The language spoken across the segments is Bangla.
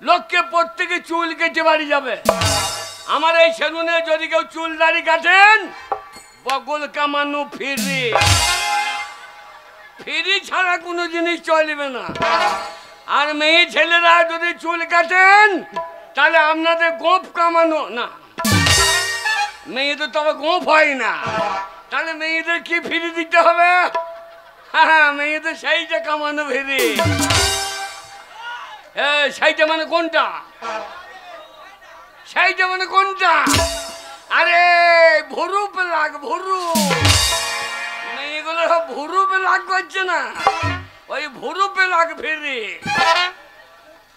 লোককে প্রত্যেকে চুল কেটে বাড়ি যাবে। আমার এই সেলুনে যদি কেউ চুল দাড়ি কাটেন, বগল কামানো ফ্রি। ফ্রি ছাড়া কোনো জিনিস চলবে না। আর মেয়ে ছেলেরা যদি চুল কাটেন, তাহলে আপনাদের গোপ কামানো না। মেয়েদের তবে গোপ হয় না, তাহলে মেয়েদের কি ফ্রি দিতে হবে? হ্যাঁ, মেয়েদের সেইটা কামানো ফ্রি। সেইটা মানে কোনটা? সেইটা মানে কোনটা? আরে ভুরু পেলাক, ভুরু। মেয়েগুলো সব ভুরু পেলাক করছে না, ওই ভুরু পেলাক ফ্রি।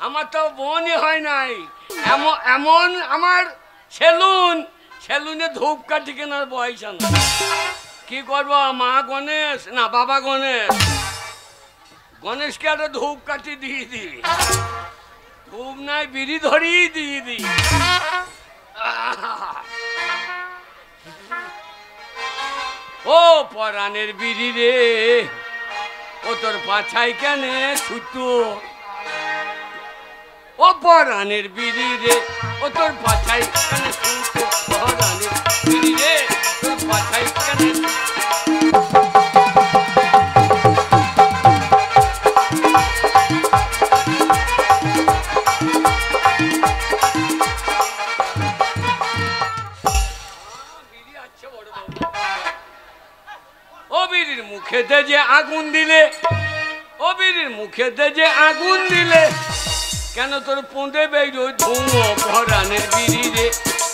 আমার তো বোনই হয় নাই এমন। আমার সেলুনে ধূপকাঠি কেনার বয়স না। কি করবো, মা গণেশ না বাবা গণেশকে একটা ধূপকাঠি দিয়ে দি। ধূপ নাই, বিড়ি ধরিয়ে দিয়ে দি। ও পরাণের বিড়ি রে, ও তোর পাছাই কেনে ছুটো। ও পরাণের বিড়ি রে, ও তোর পাছাই কেনে ছুটো। পরাণের বিড়ি রে, তোর পাছাই কেনে। মুখেতে যে আগুন দিলে, ও বিড়ির মুখেতে যে আগুন দিলে, কেন তোর পোঁদে বেরো ধুমো। পরাণের বিড়ি রে,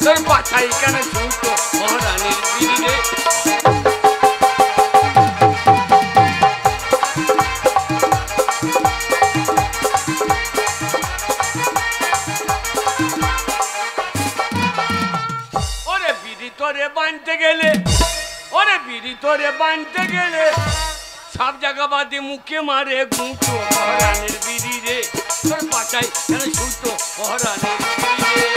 তোর পাছাই কেন ছুটো। পরাণের বিড়ি রে। ওরে বিড়ি তোরে বানতে গেলে, ওরে বিড়ি তোরে বানতে গেলে, সব জায়গা বাদে মুখে মারে গুঁতো। পরাণের বিড়ি রে, তোর পাছাই কেন ছুটো। পরাণের বিড়ি রে।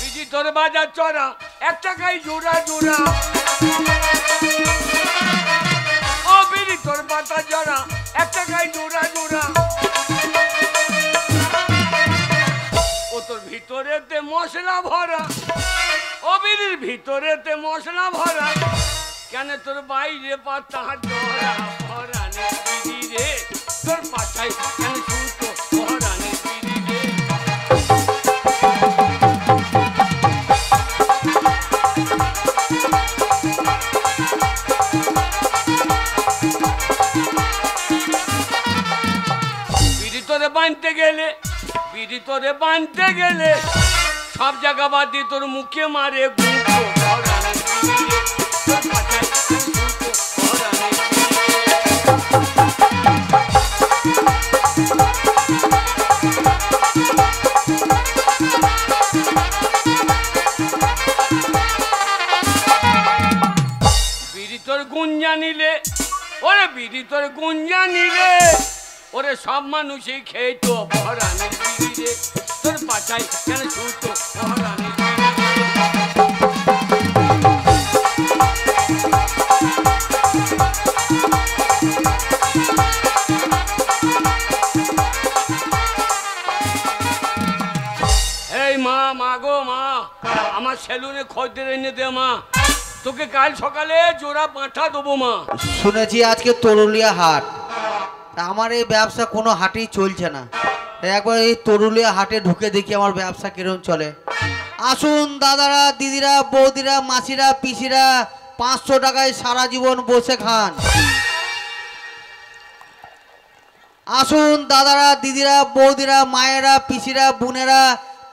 বিড়ি তোর বাজার চড়া, 1 টাকায় জোড়া জোড়া। ও বিড়ি তোর পাতা জড়া, 1 টাকায় জোড়া জোড়া। ও তোর ভিতরেতে মশলা ভরা, ও বিড়ির ভিতরেতে মশলা ভরা, কেন তোর বাইরে পাতা জড়া। পরাণের বিড়ি রে, তোর পাছাই কেন ছুটো। পরাণের বিড়ি রে। বিড়ি তোরে বানতে গেলে, বিড়ি তোরে বানতে গেলে, সব জায়গা বাদ দিয়ে তোর মুখে মারে গুঁতো। পরাণের বিড়ি রে, তোর পাছাই কেন ছুটো। পরাণের বিড়ি রে। বিড়ি তোর গুঞ্জা নিলে, ওরে বিড়ি তোর গুঞ্জা নিলে, ওরে সব মানুষই খেত। পরাণের বিড়ি রে, তোর পাছাই কেন ছুটো। পরাণের বিড়ি রে। এই মা, মা গো মা, আমার সেলুনে খদ্দের এনে দে মা। তোকে কাল সকালে জোড়া পাঁঠা দেবো মা। শুনেছি আজকে তরুলিয়া হাট, আমার এই ব্যবসা কোনো হাটেই চলছে না। একবার এই তরুলিয়া হাটে ঢুকে দেখি আমার ব্যবসা কিরকম চলে। আসুন দাদারা, দিদিরা, বৌদিরা, মাসিরা, পিসিরা, 500 টাকায় সারা জীবন বসে খান। আসুন দাদারা, দিদিরা, বৌদিরা, মায়েরা, পিসিরা, বোনেরা,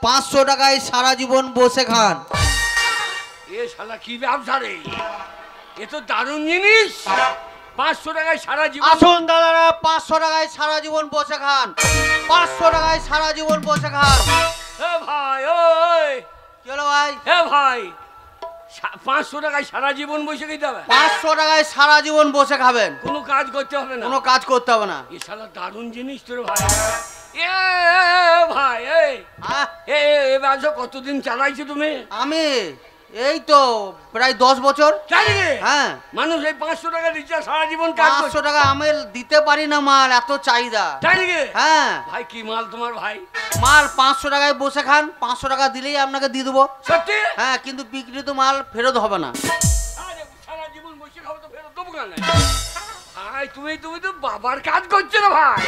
500 টাকায় সারা জীবন বসে খান। এ শালা কি ব্যবসা রে, এ তো দারুণ জিনিস। 500 টাকায় সারা জীবন। আসুন দাদারা, 500 টাকায় সারা জীবন বসে খান। 500 টাকায় সারা জীবন বসে খান। এ ভাই, ওই কি হলো ভাই? এ ভাই, 500 টাকায় সারা জীবন বসে খেতে হবে? 500 টাকায় সারা জীবন বসে খাবেন, কোনো কাজ করতে হবে না? কোনো কাজ করতে হবে না। এ শালা দারুণ জিনিস তোর ভাই। এ ভাই এই আহ, ব্যবসা কতদিন চালাইছো তুমি? আমি এই তো প্রায় 10 বছর। জানি রে, হ্যাঁ, মানুষ এই 500 টাকা রিচার্জ সারা জীবন কাজ 500 টাকা আমি দিতে পারি না মাল, এত চাহিদা। জানি রে হ্যাঁ, ভাই, কি মাল তোমার ভাই? মাল 500 টাকায় বসে খান, 500 টাকা দিলেই আপনাকে দিয়ে দেবো। সত্যি? হ্যাঁ, কিন্তু বিক্রিত মাল ফেরত হবে না। আরে সারা জীবন বসে খাবো তো ফেরত দেবো কেন? ভাই তুমি তো বাবার কাজ করছো না ভাই।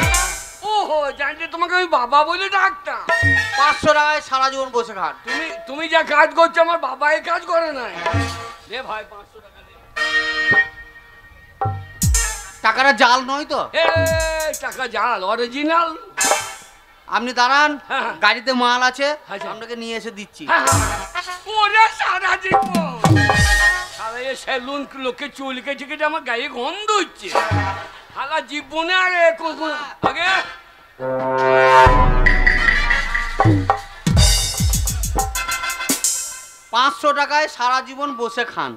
ওহো, জানতে তোমাকে আমি বাবা বলে ডাকতাম। 500 টাকায় সারা জীবন বসে খান। তুমি যা কাজ করছো আমার বাবা এই কাজ করে নাই। দে ভাই 500 টাকা দে। টাকাটা জাল নয় তো? এই টাকা জাল, অরিজিনাল। আপনি দাঁড়ান, হ্যাঁ, হ্যাঁ। গাড়িতে মাল আছে, আচ্ছা। আপনাকে নিয়ে এসে দিচ্ছি। ওরে সারা জীবন সারা এ সেলুন লোকে চুল কেটে কেটে আমার গায়ে গন্ধ হচ্ছে। সারা জীবনে আরে কখন আগে 500 টাকায় সারা জীবন বসে খান।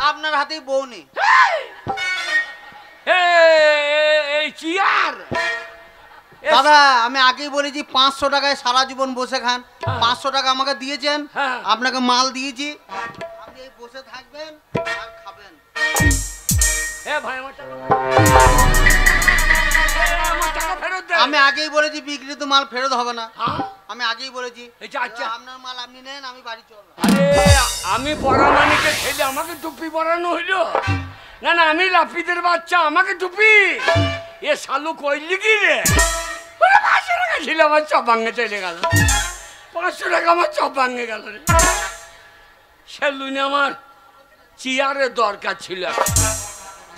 আপনার হাতেই বউ নেই। এই চেয়ার দাদা, আমি আগেই বলেছি 500 টাকায় সারা জীবন বসে খান। হ্যাঁ। 500 টাকা আমাকে দিয়েছেন, হ্যাঁ। আপনাকে মাল দিয়েছি, আপনি এই বসে থাকবেন আর খাবেন। ভাই আমার টাকা আমার টাকা ফেরত দে। আমি আগেই বলেছি বিক্রিত মাল ফেরত হবে না। হ্যাঁ? আমি আগেই বলেছি। আচ্ছা, আচ্ছা। আপনার মাল আপনি নেন, আমি বাড়ি চললাম। আরে আমি পড়া মানিকে ছেলে, আমাকে টুপি পরানো হইলো? না না, আমি লাফিদের বাচ্চা, আমাকে টুপি? এ শালু কইলি কি রে? 500 টাকা ছিল, আমার চপ ভাঙে চলে গেল। 500 টাকা আমার চপ ভাঙে গেল রে। সেলুনে আমার চেয়ারের দরকার ছিল।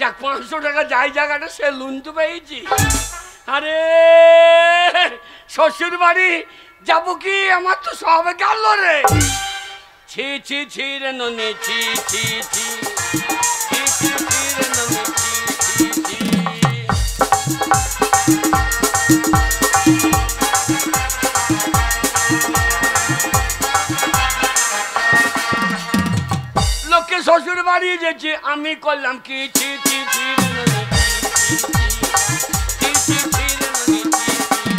যাক, 500 টাকা যাই জায়গাটা সেলুন তো পেয়েছি। আরে শ্বশুর বাড়ি যাবো কি, আমার তো সবে গেল রে। ছি ছি ছি রে ননি, ছি ছি ছি ছি ছি ছি রে ননি, ছি ছি ছি। লোকে শ্বশুর বাড়ি যেছে, আমি করলাম কি ছি ছি ছি রে ননি, ছি ছি ছি রে ননি, ছি ছি।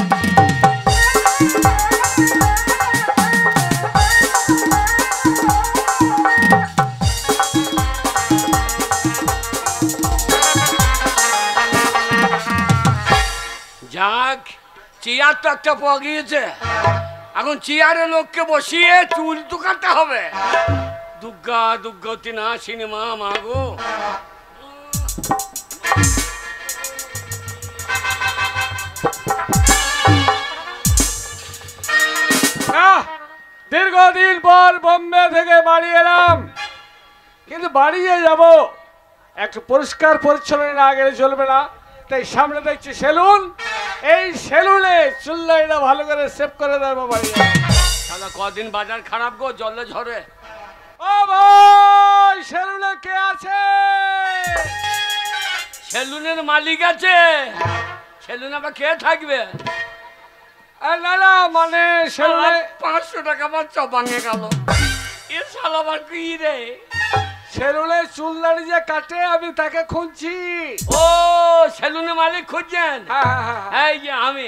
যাক, চেয়ার তো একটা পাওয়া গিয়েছে। এখন চেয়ারে লোককে বসিয়ে চুল তো কাটতে হবে। দুর্গা দুর্গতি না সিনেমা মাগো। দীর্ঘদিন পর বোম্বে থেকে বাড়ি এলাম, কিন্তু বাড়িয়ে যাব একটু পরিষ্কার পরিচ্ছন্ন না গেলে চলবে না। তাই সামনে দেখছি সেলুন, এই সেলুনে চুল্লাইটা ভালো করে সেভ করে দেবো বাড়ি। শালা কদিন বাজার খারাপ গো, জলে ঝরে। ও ভাই, সেলুনে কে আছে? সেলুনের মালিক আছে। সেলুনে আবার কে থাকবে? না না, মানে সেলুনে 500 টাকা আমার চপ ভাঙে গেল। এ শালা আবার কি রে? সেলুনে চুল দাড়ি যে কাটে, আমি তাকে খুঁজছি। ও সেলুনে মালিক খুঁজছেন? হ্যাঁ, হ্যাঁ, হ্যাঁ। এই যে আমি।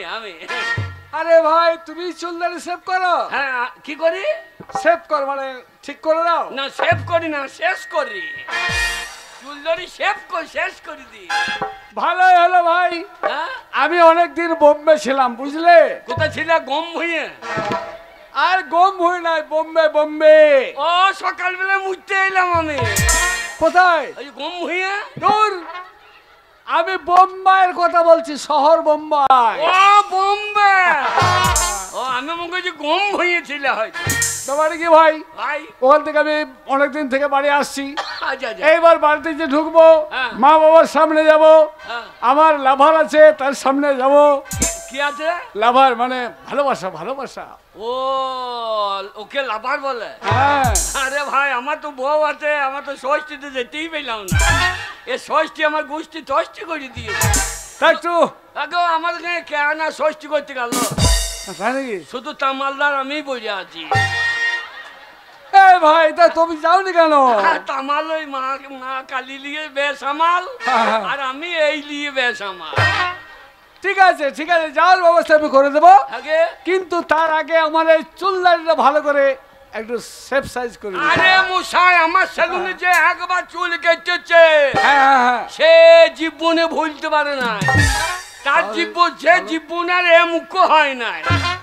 আরে ভাই, তুমি চুল দাড়ি সেভ করো? হ্যাঁ, কি করি? সেভ কর মানে ঠিক করে দাও। না সেভ করি না, শেষ করি। চুলদারি শেষ করে দি। ভালোই হলো ভাই, হ্যাঁ, আমি অনেকদিন বোম্বে ছিলাম, বুঝলে? কোথায় ছিল? গম ভুঁইয়ে? আর গম হই নাই, বোম্বে বোম্বে। ও সকালবেলা মুছতে এলাম আমি। কোথায়? ওই গম ভুঁইয়ে। দূর, আমি বোম্বাইয়ের কথা বলছি, শহর বোম্বাই। ও বোম্বে। ও আমি মনে করছি গম ভুঁইয়ে ছিল হয়তো। তোমার কি ভাই? ভাই ওখান থেকে আমি অনেকদিন থেকে বাড়ি আসছি। আচ্ছা আচ্ছা। এইবার বাড়িতে যে ঢুকবো, হ্যাঁ। মা বাবার সামনে যাব, হ্যাঁ। আমার লাভার আছে তার সামনে যাব। কি আছে? লাভার মানে ভালোবাসা, ভালোবাসা। ও ওকে লাভার বলে? হ্যাঁ। আরে ভাই, আমার তো বউ আছে, আমার তো ষষ্ঠীতে যেতেই পেলাম না। এ ষষ্ঠী আমার গোষ্ঠী তষ্টি করে দিয়েছে। তাই তো। আগো আমার এখানে কেন ষষ্ঠী করতে গেল? তাই নাকি? শুধু তামালদার আমি বসে আছি। এই ভাই তা তুমি যাওনি কেন? তামাল ওই মা কালী লিয়ে বেসামাল হ্যাঁ। আর আমি এই লিয়ে বেসামাল। ঠিক আছে যাওয়ার ব্যবস্থা আমি করে দেবো, আগে কিন্তু তার আগে আমার এই চুল দাড়িটা ভালো করে একটু শেপ সাইজ করে দিও। আরে মশাই আমার সেলুনে যে একবার চুল কেটেছে হ্যাঁ সে জীবনে ভুলতে পারে না। তার জীবন যে জীবনের এ মুখ হয় না।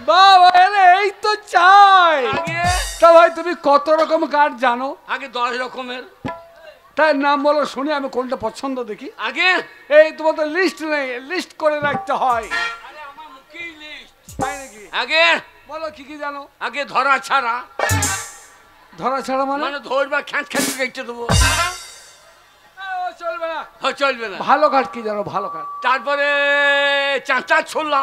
বাবা এই তো চাই। আগে তা ভাই তুমি কত রকম কাঠ জানো? আগে 10 রকমের। তার নাম বলো শুনি, আমি কোনটা পছন্দ দেখি। আগে এই তোমার তো লিস্ট নেই, লিস্ট করে রাখতে হয়। আরে আমার মুখেই লিস্ট। তাই নাকি? আগে বলো কি কি জানো? আগে ধরা ছাড়া, ধরা ছাড়া মানে? মানে ধরবা খ্যাঁচ খ্যাঁচ কেটে দেবো। ও, চলবে না। চলবে না। ভালো কাঠ কি জানো? ভালো কাঠ। তারপরে চাঁচা ছোলা।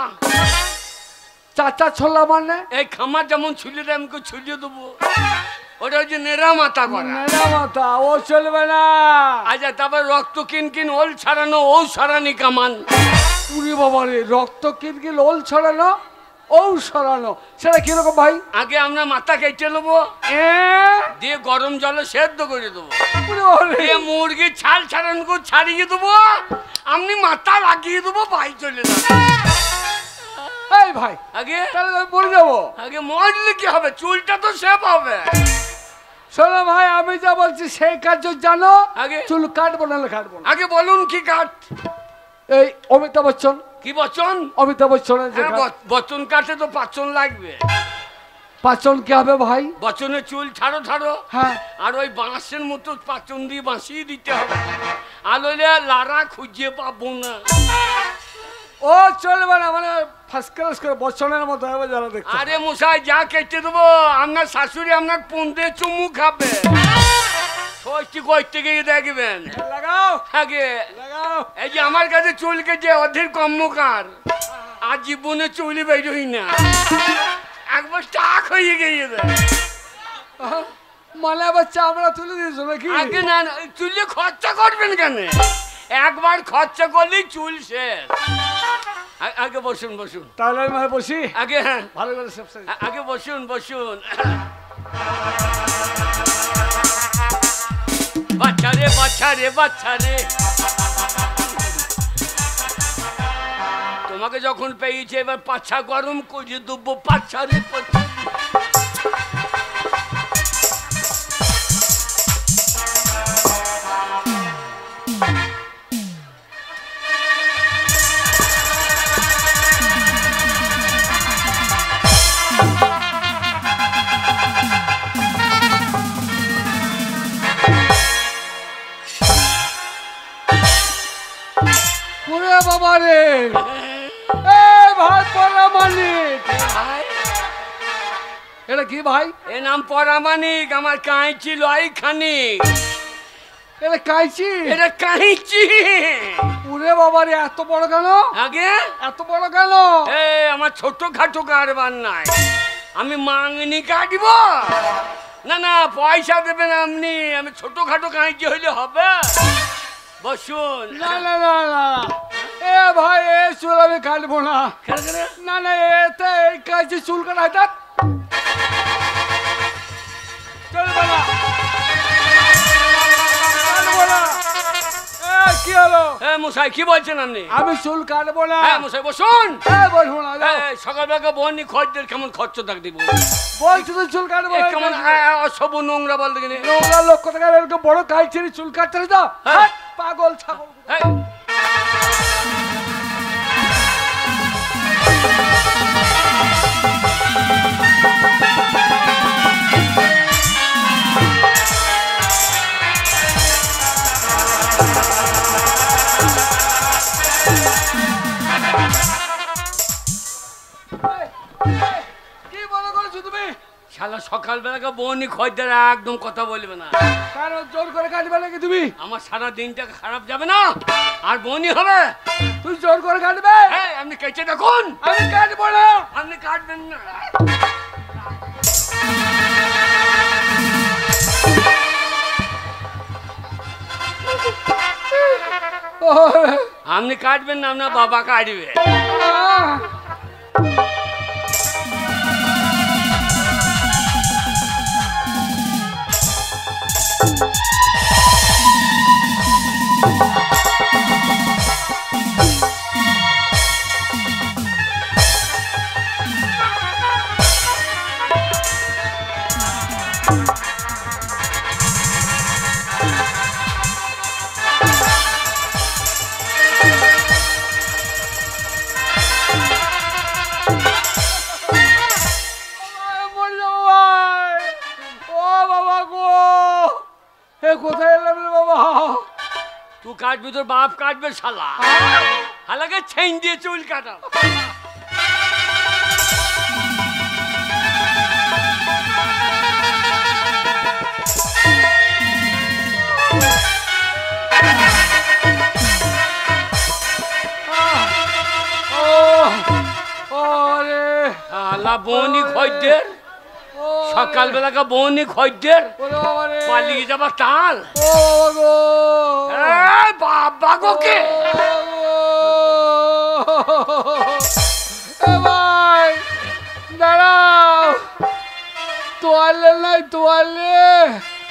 চাচা ছোলা মানে? এই খামার যেমন ছুলিয়ে দেয় আমাকে ছুলিয়ে দেবো। ওটা হচ্ছে নেড়া মাথা করা। নেড়া মাথা, ও চলবে না। আচ্ছা তারপর রক্ত কিন ওল ছাড়ানো ও সারানি কামান। পুরি বাবা রে, রক্ত কিনকিন ওল ছড়ানো ও সরানো, সেটা কিরকম ভাই? আগে আমরা মাথা কেটে নেবো, দিয়ে গরম জলে সেদ্ধ করে দেবো, দিয়ে মুরগির ছাল ছাড়ানো ছাড়িয়ে দেবো, আপনি মাথা লাগিয়ে দেবো, ভাই চলে যাবে। এই ভাই আগে তাহলে আমি মরে যাবো। আগে মরলে কি হবে? চুলটা তো সেভ হবে। শোনো ভাই, আমি যা বলছি সেই কাজ জানো? আগে চুল কাটবো না কাটবো না। আগে বলুন কি কাট? এই অমিতাভ বচ্চন। কি বচন? অমিতাভ বচ্চনের যে কাট। বচন কাটে তো পাচন লাগবে। পাচন কি হবে ভাই? বচনে চুল ছাড়ো ছাড়ো, হ্যাঁ। আর ওই বাঁশের মতো পাচন দিয়ে বাঁশিয়ে দিতে হবে, আলোলে লারা খুঁজে পাবো না। ও চলবে না, মানে ফার্স্ট ক্লাস করে বচ্চনের মতো হবে যারা দেখছে। আরে মশাই যা কেটে দেবো, আপনার শাশুড়ি আপনার পন্দে চুমু খাবে। ষষ্ঠী করতে গিয়ে দেখবেন। লাগাও আগে লাগাও। এই যে আমার কাছে চুল কেটে অধীর কর্মকার, আর জীবনে চুল বেরোই না, একবার টাক হয়ে গিয়ে। মানে আবার চামড়া তুলে দিয়েছো নাকি? আগে না না, চুলে খরচা করবেন কেন? একবার খরচা করলেই চুল শেষ। আগে বসুন বসুন। তাহলে আমি ভাই বসি। আগে হ্যাঁ ভালো করে শেপ সাইজ। আগে বসুন বসুন। বাচ্চা রে বাচ্চা রে বাচ্চা রে, তোমাকে যখন পেয়েছে এবার পাচ্ছা গরম করে দেবো। পাচ্ছা রে পাচ্ছা। ওরে বাবা রে, ভাই পরামানিক। এটা কি ভাই? এ নাম পরামানিক, আমার কাঁচি লয় খানিক। এটা কাইচি? এটা কাঁচি। ওরে বাবা রে, এত বড় কেন? আগে এত বড় কেন? এ আমার ছোট খাটো কারবার নাই, আমি মাংনি কাটব না। না পয়সা দেবেন আপনি, আমি ছোট খাটো কাঁচি হইলে হবে? বসুন। না না না না, এ ভাই এ চুল আমি কাটবো না। না না, এতে এই কাইচি চুল কাটা চলবে না। কাটবো না। কি হলো? মশাই কি বলছেন আপনি? আমি চুল কাটবো না। হ্যাঁ মশাই বসুন। বলবো না। সকালবেলা বন্যি খরচের কেমন খরচ থাক দিব? বলছি তো চুল কাটবো। কেমন অসব নোংরা বল দেখি। নোংরা লোক কোথাকার এরকম বড় কাইচির চুল কাটতে তো পাগল ছাগল। কি মনে করছো তুমি? শালা সকালবেলা বন্যি খরচের একদম কথা বলবে না। কারণ জোর করে কাটবে নাকি তুমি? আমার সারা দিনটা খারাপ যাবে না, আর বনি হবে। তুই জোর করে কাটবে? আপনি কেটে দেখুন। আমি কাটবো না। আপনি কাটবেন না। আপনি কাটবেন না, আপনার বাবা কাটবে। কোথায় এলাম রে বাবা? তুই কাটবি, তোর বাপ কাটবে শালা। হালাকে ছেন দিয়ে চুল কাটা। আলা বনি খদ্দের, সকালবেলা বনি খদ্দের পালিয়ে যাবা তাল। বাবা গোকে ভাই দাঁড়াও, তোয়ালে নাই তোয়ালে?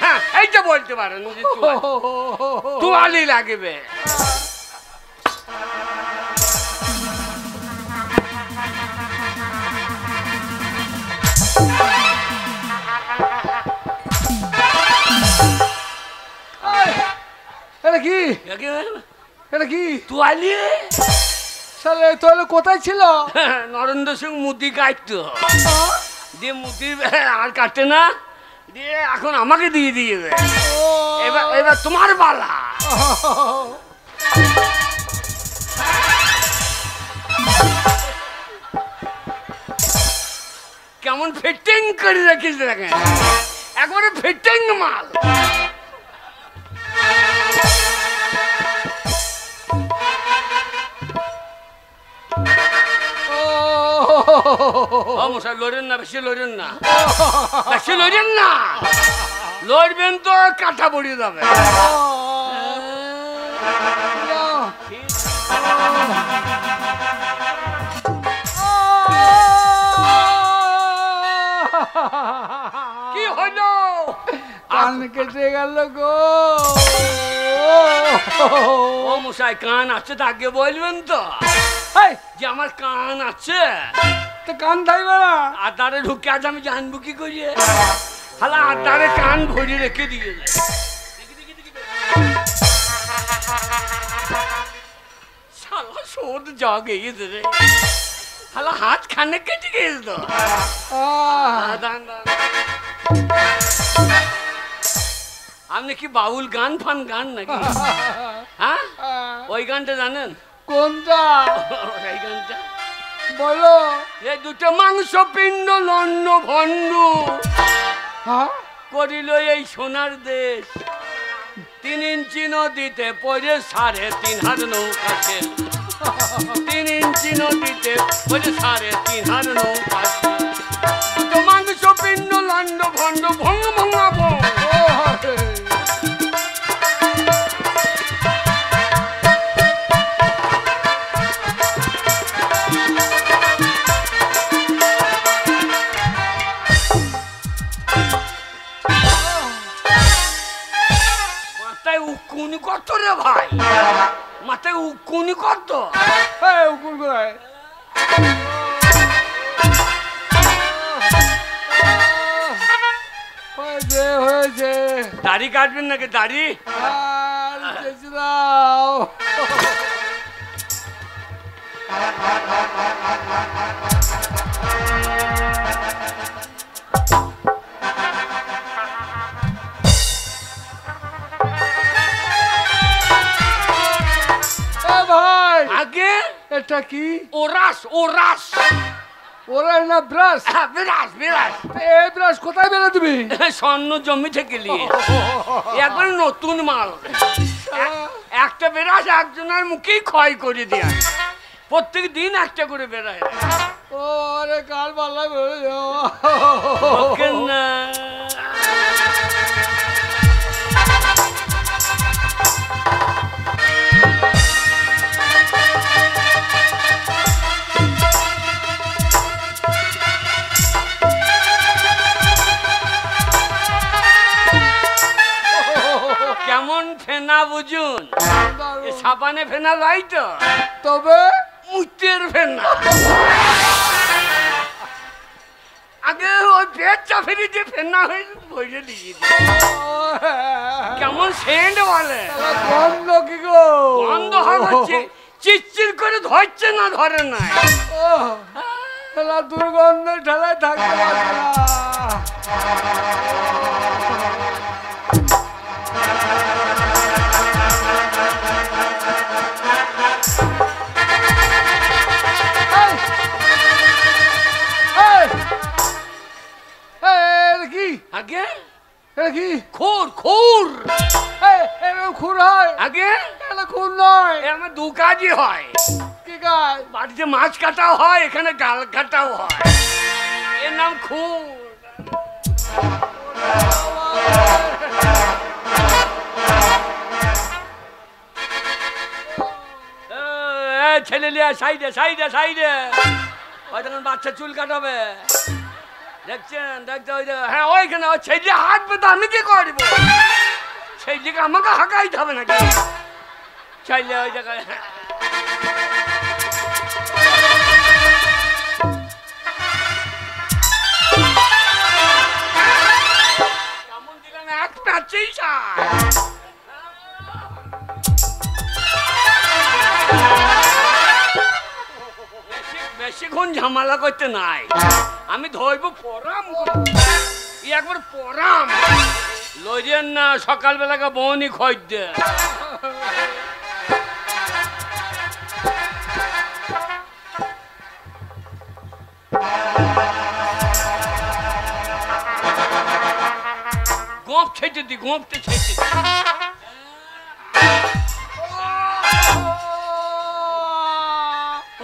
হ্যাঁ এইটা বলতে পারেন, তোয়ালি লাগবে। এটা কি? এটা কি তোয়ালি? শালা তোয়ালে কোথায় ছিল? নরেন্দ্র সিং মুদি কাটতো, দিয়ে মুদি আর কাটে না, দিয়ে এখন আমাকে দিয়ে দিয়েছে। এবার এবার তোমার পালা। কেমন ফিটিং করে রাখিস দেখেন, একবারে ফিটিং মাল। মশাই লড়েন না, বেশি লড়েন না, বেশি লড়েন না, লড়বেন তো কাটা পড়িয়ে যাবে। কি হলো? কান কেটে গেল গো। ও মশাই কান আছে তাকে বলবেন তো যে আমার কান আছে, তো কান থাকবে না? আদারে ঢুকে আজ আমি জানবো কি করিয়ে? হালা আদারে কান ভরে রেখে দিয়ে যায়। শালা শোধ জাগে গেছে রে, হালা হাত খানে কেটে গেছে তো। আপনি কি বাউল গান ফান গান নাকি? হ্যাঁ ওই গানটা জানেন? কোনটা? এই গানটা বলো। এ দুটো মাংস পিণ্ড লন্ন ভণ্ডু করিল এই সোনার দেশ, 3 ইঞ্চি নদীতে পড়ে 3.5 হাত নৌকা ছিল, 3 ইঞ্চি নদীতে পড়ে 3.5 হাত নৌকা ছিল। দুটো মাংস পিণ্ড লন্ন ভণ্ড ভঙ্গ ভঙ্গা ভঙ্গ। উকুনি কত রে ভাই, মাথায় উকুনি কত? উকুন কোথায়? হয়েছে হয়েছে। দাড়ি কাটবেন নাকি? দাড়ি ভাই আগে এটা কি? ওরাস ওরাস। ওরা না ব্রাশ? বিরাস বিরাস। এই ব্রাশ কোথায় বেরো তুমি? স্বর্ণ জমি থেকে নিয়ে একবার নতুন মাল। একটা বেরাস একজনের মুখেই ক্ষয় করে দিয়ে, প্রত্যেক দিন একটা করে বেরায়। ও আরে কাল পাল্লা বেরো না। কেমন ফেনা বুঝুন? সাবানে ফেনা লাই তো, তবে মুতের ফেনা। আগে ওই পেট চাপেরি যে ফেনা হয়েছে বইলে দিয়ে কেমন সেন্ট বলে, গন্ধ কি গো? গন্ধ হচ্ছে, চিচ্চির করে ধরছে না, ধরে নাই। দুর্গন্ধ ঠেলায় থাকতে পারে না। কি আগে কি খুর খুর খুর হয়? আগে খুর নয়, আমার দু কাজই হয়। কি কাজ? বাড়িতে মাছ কাটাও হয়, এখানে গাল কাটাও হয়, এর নাম খুর। ছেলে লিয়া সাইডে সাইডে সাইডে, ওই তখন বাচ্চা চুল কাটাবে, দেখছেন? দেখতে ওই হ্যাঁ ওইখানে সেই যে হাঁটবে তো আমি কি করব? সেই দিকে আমাকে হাঁকাইতে হবে নাকি? চাইলে ওই জায়গায় কেমন দিলাম এক প্যাচেই বেশিক্ষণ ঝামেলা করতে নাই, আমি ধরবো পরাম, একবার পরাম লইলেন না, সকালবেলাকে বউনি খোঁজ গোপ ছেটে দি, গোপতে ছেটে দি।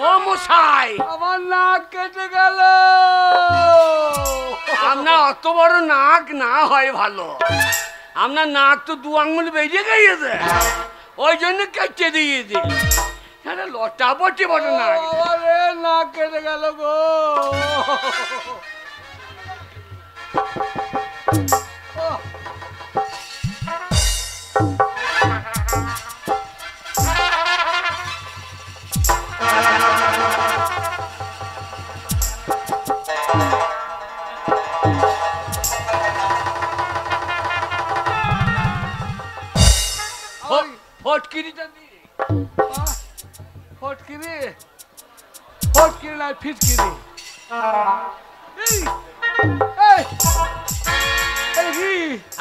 ও মশাই, আমার নাক কেটে গেল। আপনার অত বড় নাক না হয় ভালো, আপনার নাক তো 2 আঙ্গুল বেরিয়ে গিয়েছে, ওই জন্য কেটে দিয়েছি। লটা পটি বড় নাক, নাক কেটে গেল গো। ফটকিরিটা দিয়ে ফটকিরি, ফটকিরি না ফিটকিরি।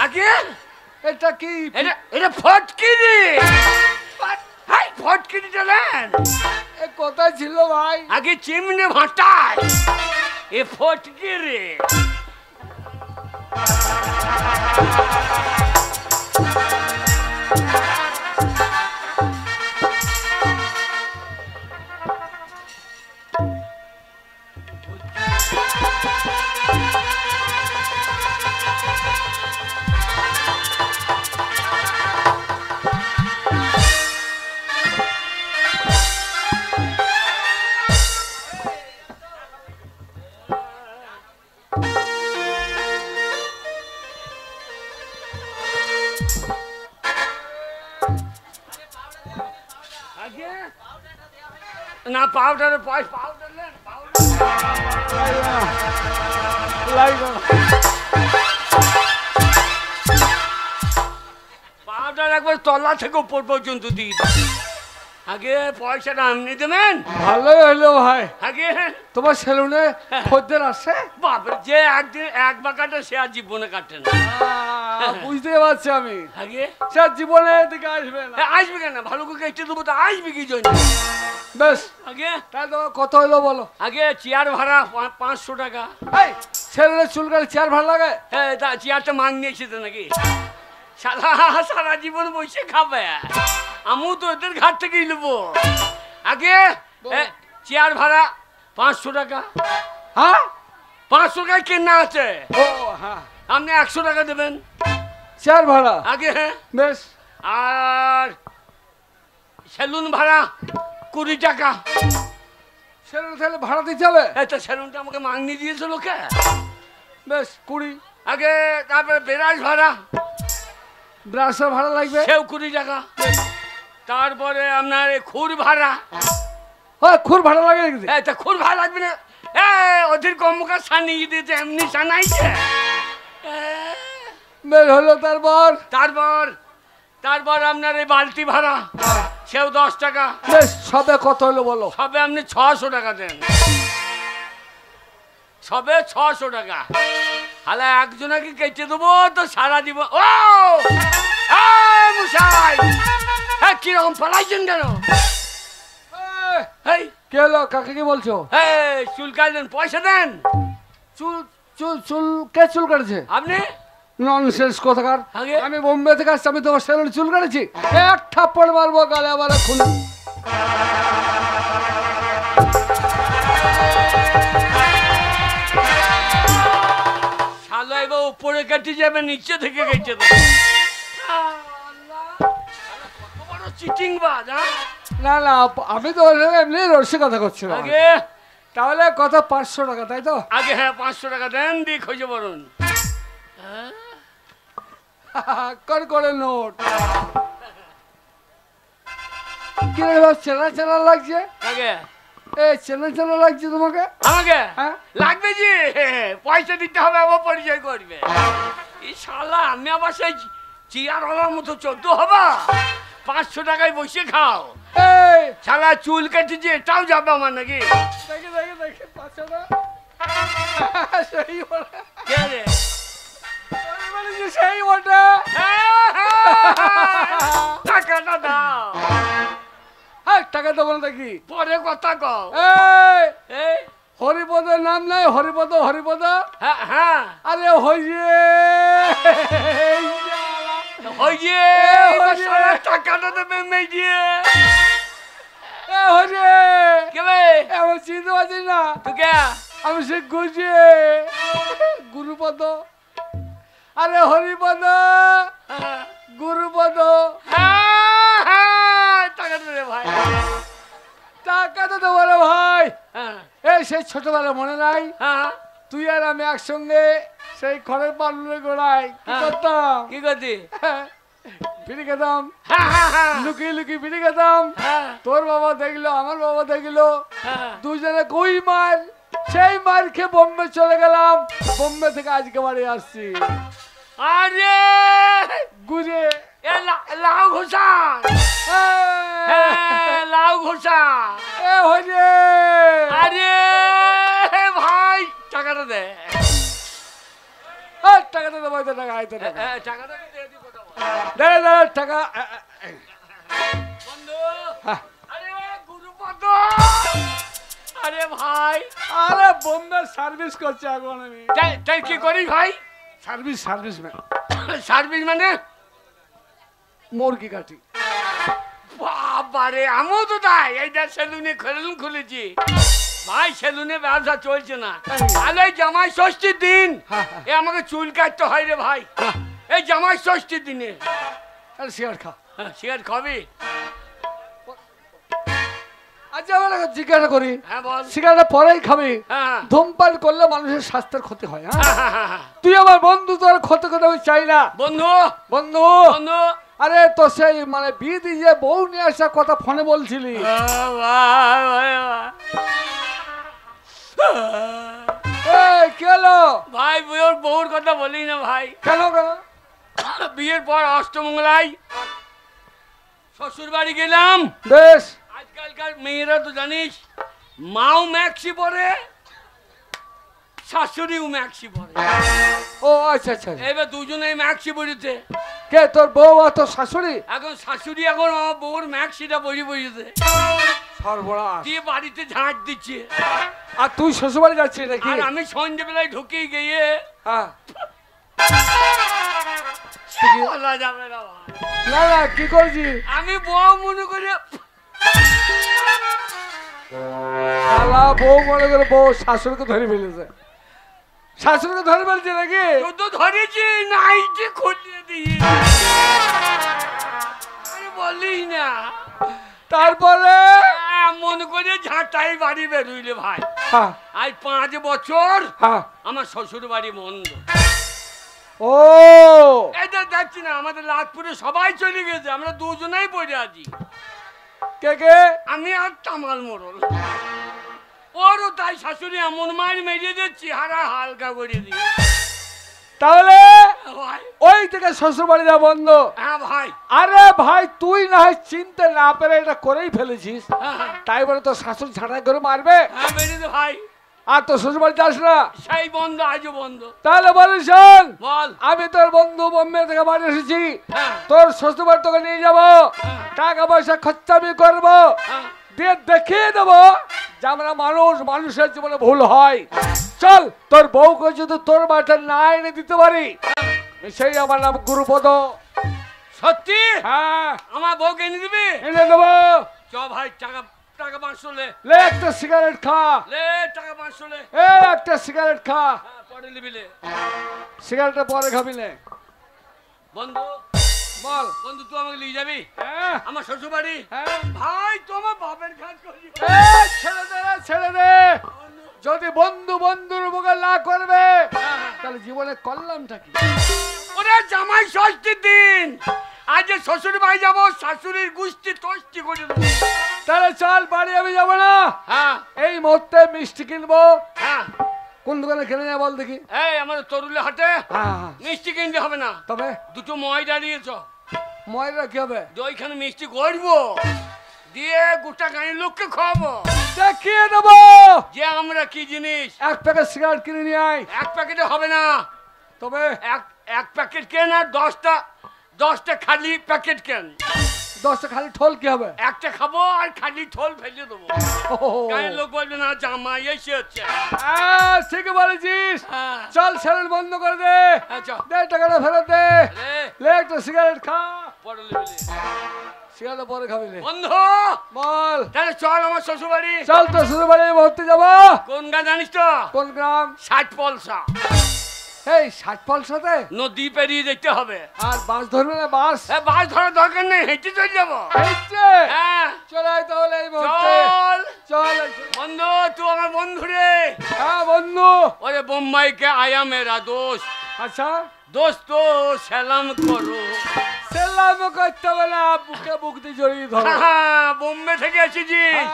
আগে এটা কি? এটা ফটকিরি, ফটকিরি চলেন। কোথায় ছিল ভাই? আগে চিমনে ভাটায়, এ ফটকিরি। না পাউডার পাউডার নেন, পাউডার একবার তলা থেকে উপর পর্যন্ত দিয়ে আগে পয়সাটা আপনি দেবেন। ভালোই হলো ভাই। আগে তোমার সেলুনে খদ্দের আসে? বাপরে, যে একদিন একবার কাটে সে আর জীবনে কাটে না। বুঝতে পারছি আমি। আগে সে জীবনে এদিকে আসবে না। আসবে কেন? ভালো করে কেটে দেবো তো আসবে কি জন্য? বেশ, আগে তাহলে তোমার কত হইলো বলো? আগে চেয়ার ভাড়া 500 টাকা। এই ছেলের চুল কাটে চেয়ার ভাড়া লাগে? হ্যাঁ, তা চেয়ারটা মাং নিয়েছে তো নাকি? সারা জীবন বসে খাবে, আমিও তো ওদের ঘাট থেকেই নেবো। আগে চেয়ার ভাড়া 500 টাকা। হ্যাঁ, 500 টাকায় কেনা আছে। ও হ্যাঁ, আপনি 100 টাকা দেবেন চেয়ার ভাড়া। আগে হ্যাঁ, বেশ। আর সেলুন ভাড়া 20 টাকা। সেলুন তাহলে ভাড়া দিতে হবে? এটা সেলুনটা আমাকে মাংনি দিয়েছে লোকে। বেশ, 20। আগে তারপরে বেরাজ ভাড়া, ব্রাশের ভাড়া লাগবে? সেও 20 টাকা। তারপরে আপনার এই খুর ভাড়া। হ্যাঁ, খুর ভাড়া লাগে নাকি? তা খুর ভাড়া লাগবে না? ওদের কমকা সানিয়ে দিতে এমনি সানাইছে। বের হলো। তারপর তারপর তারপর আপনার এই বালতি ভাড়া, সেও 10 টাকা। বেশ, সবে কত হলো বলো? সবে আপনি 600 টাকা দেন। সবে 600 টাকা। হালে একজনকে কেটে দেবো তো সারা দিব। ও মশাই, হ্যাঁ কিরকম পালাইছেন কেন? এই কে হলো? কাকে কি বলছো? চুল কাটলেন, পয়সা দেন। চুল চুল চুল কে চুল কাটেছে? আপনি? ননসেন্স কোথাকার। আগে? আমি বোম্বে থেকে আসছি, আমি তোমার সেলুনে চুল কাটেছি? এক থাপ্পড় মারবো গালে আবার খুলে। শালা এবার উপরে কেটে যাবে, নিচে থেকে কেটে দেবে। কত বড় চিটিং বাজ। না না, আমি তো এমনি রসিকতা করছিলাম। আগে তাহলে কত? 500 টাকা, তাই তো? আগে হ্যাঁ 500 টাকা দেন, দিয়ে খুঁজে বলুন। করে নোট। কি রে বাবা, চেনা চেনা লাগছে? আগে চেনা চেনা লাগছে তোমাকে? আমাকে হ্যাঁ? লাগবে যে, পয়সা দিতে হবে, আবার পরিচয় করবে। এই শালা আমি আবার সেই চিয়ারওয়ালার মতো 14 হবা? 500 টাকায় বসে খাও। এই শালা চুল কেটেছে, এটাও যাবে আমার নাকি? দেখে দেখে দেখে 500 টাকা। সেই বলে, কে রে? সেই বটে। টাকাটা দাও। হ্যাঁ, টাকা দেবো না দেখি। পরে কথা কও। এই হরিপদের নাম নাই? হরিপদ, হরিপদ। হ্যাঁ হ্যাঁ আরে হইয়ে হইয়ে শালা টাকাটা দেবে মেয়ে। হরে কে বে? এমন চিনতে পারছি না তো কে? আমি সে গুজে গুরুপদ। আরে হরিপদ, গুরুপদ। টাকা দেবে ভাই। টাকা তো দেবো রে ভাই। হ্যাঁ এই সেই ছোটবেলা মনে নাই? হ্যাঁ। তুই আর আমি একসঙ্গে সেই খড়ের পালনের গোড়ায় কি হ্যাঁ। করতাম? কি করতি? বিড়ি খেতাম, হ্যাঁ লুকিয়ে লুকিয়ে বিড়ি খেতাম। তোর বাবা দেখলো, আমার বাবা দেখলো, দুজনে কই মার। সেই মার খেয়ে বোম্বে চলে গেলাম। বোম্বে থেকে আজকে বাড়ি আসছি। আরে ঘুরে লাউ ঘোষা, লাউ ঘোষা। হরে আরে ভাই টাকাটা দে। টাকাটা দেবো, টাকা আইতে টাকা। টাকাটা দিয়ে দিই কথা বল। দে দে টাকা। বন্ধু, আরে গুরুপদ, আরে ভাই। আরে বোম্বে সার্ভিস করছে এখন আমি। তাই কি করিস ভাই? সার্ভিস সার্ভিস সার্ভিস মানে? মুরগি কাটি। বাবারে, আমিও তো তাই। এইটা সেলুনে খুলেছি ভাই। সেলুনে ব্যবসা চলছে না। তাহলে এই জামাই ষষ্ঠীর দিন এ আমাকে চুল কাটতে হয় রে ভাই। এই জামাই ষষ্ঠীর দিনে। আরে সিগারেট খা। সিগারেট খাবি? আচ্ছা আমরা জিজ্ঞাসা করি, হ্যাঁ বল। সিগারেট পরেই খাবি? হ্যাঁ ধূমপান করলে মানুষের স্বাস্থ্যের ক্ষতি হয়। হ্যাঁ। তুই আমার বন্ধু, তোর ক্ষতি করতে আমি চাই না। বন্ধু বন্ধু, বন্ধু, আরে তো সেই মানে বিয়ে দিয়ে যে বউ নিয়ে আসার কথা ফোনে বলছিলি। কি হলো ভাই? ওর বউর কথা বলি না ভাই। কেন কেন? বিয়ের পর অষ্টমঙ্গলায় শ্বশুর বাড়ি গেলাম। বেশ, আজকালকার মেয়েরা তো জানিস মাও ম্যাক্সি পরে, শাশুড়িও ম্যাক্সি পরে। ও আচ্ছা আচ্ছা। এবার দুজনেই ম্যাক্সি পরেছে। কে তোর বউ আর তোর শাশুড়ি? এখন শাশুড়ি এখন আমার বউর ম্যাক্সিটা পরে বসেছে, সর্বনাশ। দিয়ে বাড়িতে ঝাঁট দিচ্ছে। আর তুই শ্বশুরবাড়ি যাচ্ছিস নাকি? আর আমি সন্ধ্যেবেলায় ঢুকে গিয়ে হ্যাঁ। বলা যাবে না ভাই। না না, কি করছি? আমি বউ মনে করে শালা বউ মনে করে বউ শাশুড়িকে ধরে ফেলেছে। শাশুড়িকে ধরে ফেলছে নাকি? তো ধরেছি, নাইটি খুলিয়ে দিয়ে বলিস না। তারপরে মনে করে ঝাঁটাই বাড়ি বেরোইলে ভাই। হ্যাঁ আজ 5 বছর হ্যাঁ। আমার শ্বশুর বাড়ি বন্ধ। ও এটা দেখছি না আমাদের লাটপুরে সবাই চলে গেছে, আমরা দুজনেই পড়ে আছি। কে কে? আমি আর তামাল মোড়ল। ওরও তাই শাশুড়ি এমন মায়ের মেরিয়ে দিচ্ছি, হারা হালকা করে দিয়ে। তাহলে ভাই ওই থেকে শ্বশুর বাড়ি যা বন্ধ। হ্যাঁ ভাই। আরে ভাই তুই না হয় চিনতে না পেরে এটা করেই ফেলেছিস, হ্যাঁ তাই বলে তো শাশুড়ি ছাড়াই করে মারবে? হ্যাঁ বেরিয়ে দে ভাই। আর তো শ্বশুর বাড়ি যাস না? সেই বন্ধ, আজও বন্ধ। তাহলে বলিস শোন, বল। আমি তোর বন্ধু বোম্বে থেকে বাড়ি এসেছি, হ্যাঁ তোর শ্বশুর বাড়ি তোকে নিয়ে যাবো, হ্যাঁ। টাকা পয়সা খরচা আমি করবো, হ্যাঁ। দিয়ে দেখিয়ে দেবো যে আমরা মানুষ, মানুষের জীবনে ভুল হয়। চল, তোর বউকে যদি তোর বাড়িতে না এনে দিতে পারি, সেই আমার নাম গুরুপদ। সত্যি? হ্যাঁ, আমার বউকে এনে দিবি? এনে দেবো। চ ভাই, টাকা টাকা 500 লে। লে একটা সিগারেট খা। লে টাকা 500 লে। এ একটা সিগারেট খা। হ্যাঁ পরে নিবি লে। সিগারেটটা পরে খাবি নে। বন্ধু বল। বন্ধু, তুই আমাকে নিয়ে যাবি হ্যাঁ আমার শ্বশুর বাড়ি? হ্যাঁ। ভাই তোমার বাপের কাজ করি। এ, ছেড়ে দে রে, ছেড়ে দে। যদি বন্ধু বন্ধুর উপকার না করবে তাহলে জীবনে কল্যাণটা কি? ওরে জামাই ষষ্ঠীর দিন, আজ যে শ্বশুর বাড়ি যাবো, শাশুড়ির গুষ্টি তষ্টি করে দেবো। তাহলে চল, বাড়ি আমি যাবো না, হ্যাঁ এই মুহূর্তে মিষ্টি কিনবো। হ্যাঁ। কোন দোকানে কিনে নেয় বল দেখি? এই আমাদের তরুলে হাটে হ্যাঁ, মিষ্টি কিনতে হবে না, তবে দুটো ময়দা দিয়েছ, ময়রা কি হবে? ওইখানে মিষ্টি করবো, দিয়ে গোটা গাড়ির লোককে খাওয়াবো, দেখিয়ে দেবো যে আমরা কি জিনিস। এক প্যাকেট সিগারেট কিনে নিয়ে আয়। এক প্যাকেটে হবে না, তবে এক প্যাকেট কেন আর 10টা খালি প্যাকেট কেন। 10টা খালি ঠোল কি হবে? একটা খাবো আর খালি ঠোল ফেলে দেবো, গাড়ির লোক বলবে না জামাই এসে হচ্ছে। ঠিক বলেছিস। হ্যাঁ। চল, স্যালাড বন্ধ করে দে। আচ্ছা দে টাকাটা ফেরত দে। রে লে একটা সিগারেট খা। পরে নিবি লে। সিগারেট পরে খাবি লে। বন্ধু বল। তাহলে চল আমার শ্বশুর বাড়ি। চল, তো শ্বশুর বাড়ি ভর্তি যাবো। কোন গা জানিস তো? কোন গ্রাম? 60 পলসা। এই 60 পলসাতে নদী পেরিয়ে যেতে হবে। আর বাস ধরবে না? বাস বাস ধরার দরকার নেই, হেঁটে চলে যাবো। এইছে। হ্যাঁ চল আয় তাহলে এই মুহূর্তে। চল চল। বন্ধু, তুই আমার বন্ধু রে। হ্যাঁ বন্ধু। ওরে বোম্বাই কে আয়া মেরা দোস্ত, আচ্ছা, দোস্ত সালাম করো। সেলাম করতে হবে না, বুকে বুক দিয়ে জড়িয়ে ধরো। হ্যাঁ বোম্বে থেকে এসেছি। হ্যাঁ।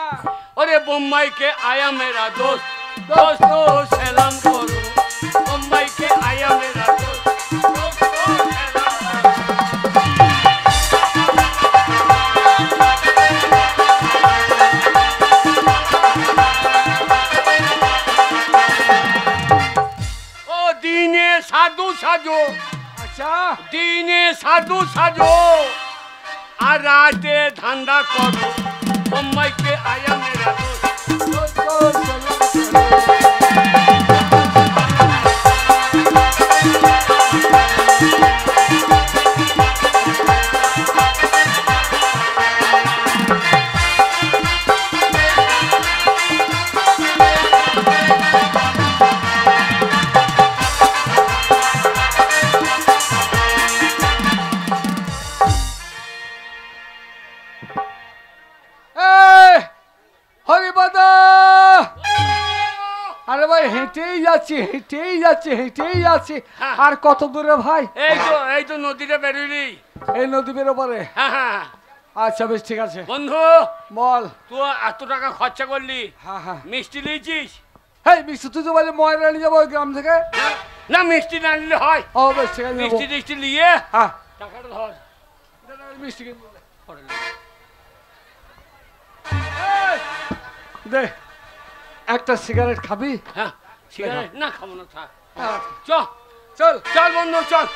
ওরে বোম্বাই কে আয়া মেরা দোস্ত, দোস্ত সালাম করো। বোম্বাই কে আয়া মেরা দোস্ত, দোস্ত সালাম করো। ও দিনে সাধু সাজো, আচ্ছা, দিনে সাধু সাজো আর রাতে ধান্দা করো। বোম্বাইকে আয়া মেরা দোস্ত। হরিপদ, আরে ভাই হেঁটেই যাচ্ছি, হেঁটেই যাচ্ছি, হেঁটেই যাচ্ছি। হ্যাঁ। আর কত দূরে ভাই? এই তো নদীটা বেরোলি। এই নদী বেরোপারে? হ্যাঁ হ্যাঁ আচ্ছা বেশ, ঠিক আছে। বন্ধু, বল। তুই এত টাকা খরচা করলি, হ্যাঁ হ্যাঁ। মিষ্টি নিয়েছিস? হেই মিষ্টি, তুই তো বলে ময়রা নিয়ে যাবো ওই গ্রাম থেকে। না মিষ্টি না নিলে হয়? ও বেশ, ঠিক আছে, নেবো। মিষ্টি টিষ্টি নিয়ে হ্যাঁ, টাকাটা ধর। মিষ্টি কিনবো। পরে নে। এই, দে একটা সিগারেট খাবি? হ্যাঁ সিগারেট না খাবো না, থাক। হ্যাঁ, চল চল। চল বন্ধু চল।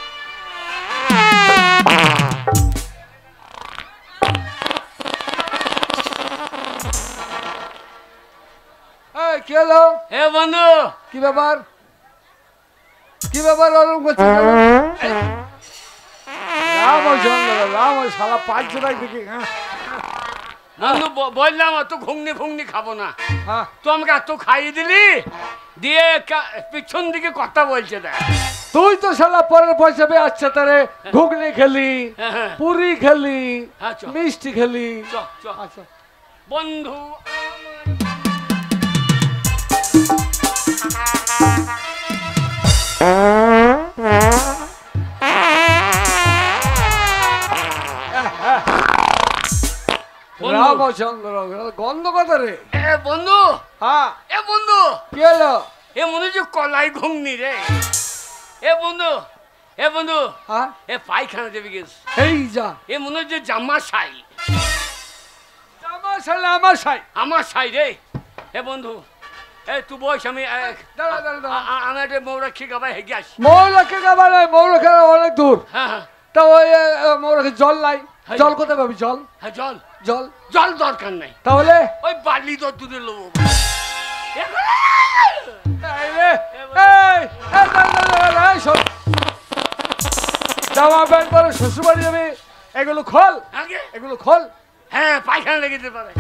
এই কি হলো? হে বন্ধু, কি ব্যাপার? কি ব্যাপার ওরকম করছিস? রাম ওই জঙ্গলে, রাম ওই শালা 5 জোড়াই দেখি। হ্যাঁ বন্ধু বললাম অত ঘুগনি ফুগনি খাবো না, হ্যাঁ। তুই আমাকে এত খাইয়ে দিলি, দিয়ে পিছন দিকে কথা বলছে দেখ। তুই তো শালা পরের পয়সা পেয়ে আচ্ছা তারে ঘুগনি খেলি, হ্যাঁ, হ্যাঁ। পুরি খেলি, হ্যাঁ, চল। মিষ্টি খেলি। চল চল আচ্ছা বন্ধু। রামচন্দ্র গন্ধ কথা রে। এ বন্ধু, হ্যাঁ এ বন্ধু, কি হলো? এ মনে হচ্ছে কলাই ঘুমনি রে। এ বন্ধু, এ বন্ধু, হ্যাঁ এ পায়খানা দেবে গেছে। এই যা এ মনে হচ্ছে জামা সাই, আমার সালে আমার সাই। আমার সাই রে। এ বন্ধু, এ তুই বস, আমি দাঁড়া দাঁড়া দাঁড়া। আমি একটা মৌরা খিগাবাই হেগে আসি। মৌরাকে গাবার মৌরাকে অনেক দূর। হ্যাঁ হ্যাঁ তা ওই মৌরাকে জল নাই। জল কোথায় পাবি? জল হ্যাঁ, জল জল জল দরকার নাই, তাহলে ওই বালি তো দূরে লোবো। এই রে, এই, দাঁড়া, দাঁড়া, দাঁড়া, এই শোন। জামা প্যান্ট পরে শ্বশুর বাড়ি যাবে, এগুলো খোল, আগে এগুলো খোল। হ্যাঁ, পায়খানা লেগে যেতে পারে।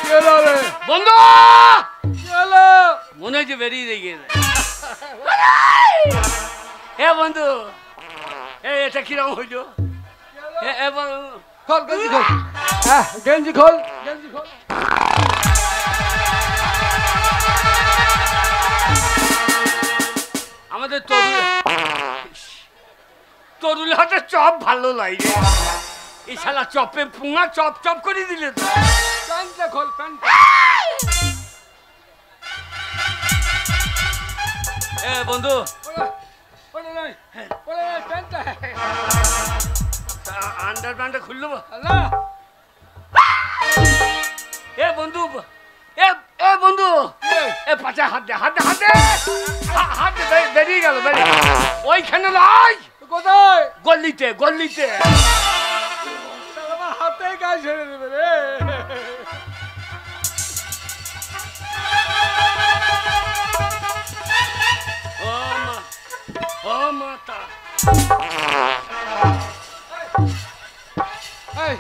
গেলো রে, বন্ধু, গেলো। মনে হচ্ছে বেরিয়ে দিয়ে এ বন্ধু, এটা কিরম হইল? খোল গেঞ্জি খোল। হ্যাঁ গেঞ্জি খোল, গেঞ্জি খোল। আমাদের তরুল হাতে চপ ভালো লাগে। এই শালা চপে পুঙা চপ চপ করে দিলে তো। প্যান্টটা খোল, প্যান্ট। এ বন্ধু, ওরে নাই, ওরে নাই, প্যান্টটা। আন্ডার প্যান্টটা খুললো। না, এ বন্ধু, এ বন্ধু, এ পাচা হাত দে, হাত দে, হাত দে, হাত দে, বেরিয়ে গেল, বেরিয়ে গেল। ওইখানে লাই, কোথায়? গল্লিতে, গল্লিতে। আমার হাতে গায়ে ছেড়ে দেবে রে। ও মা, ও মাতা। এই,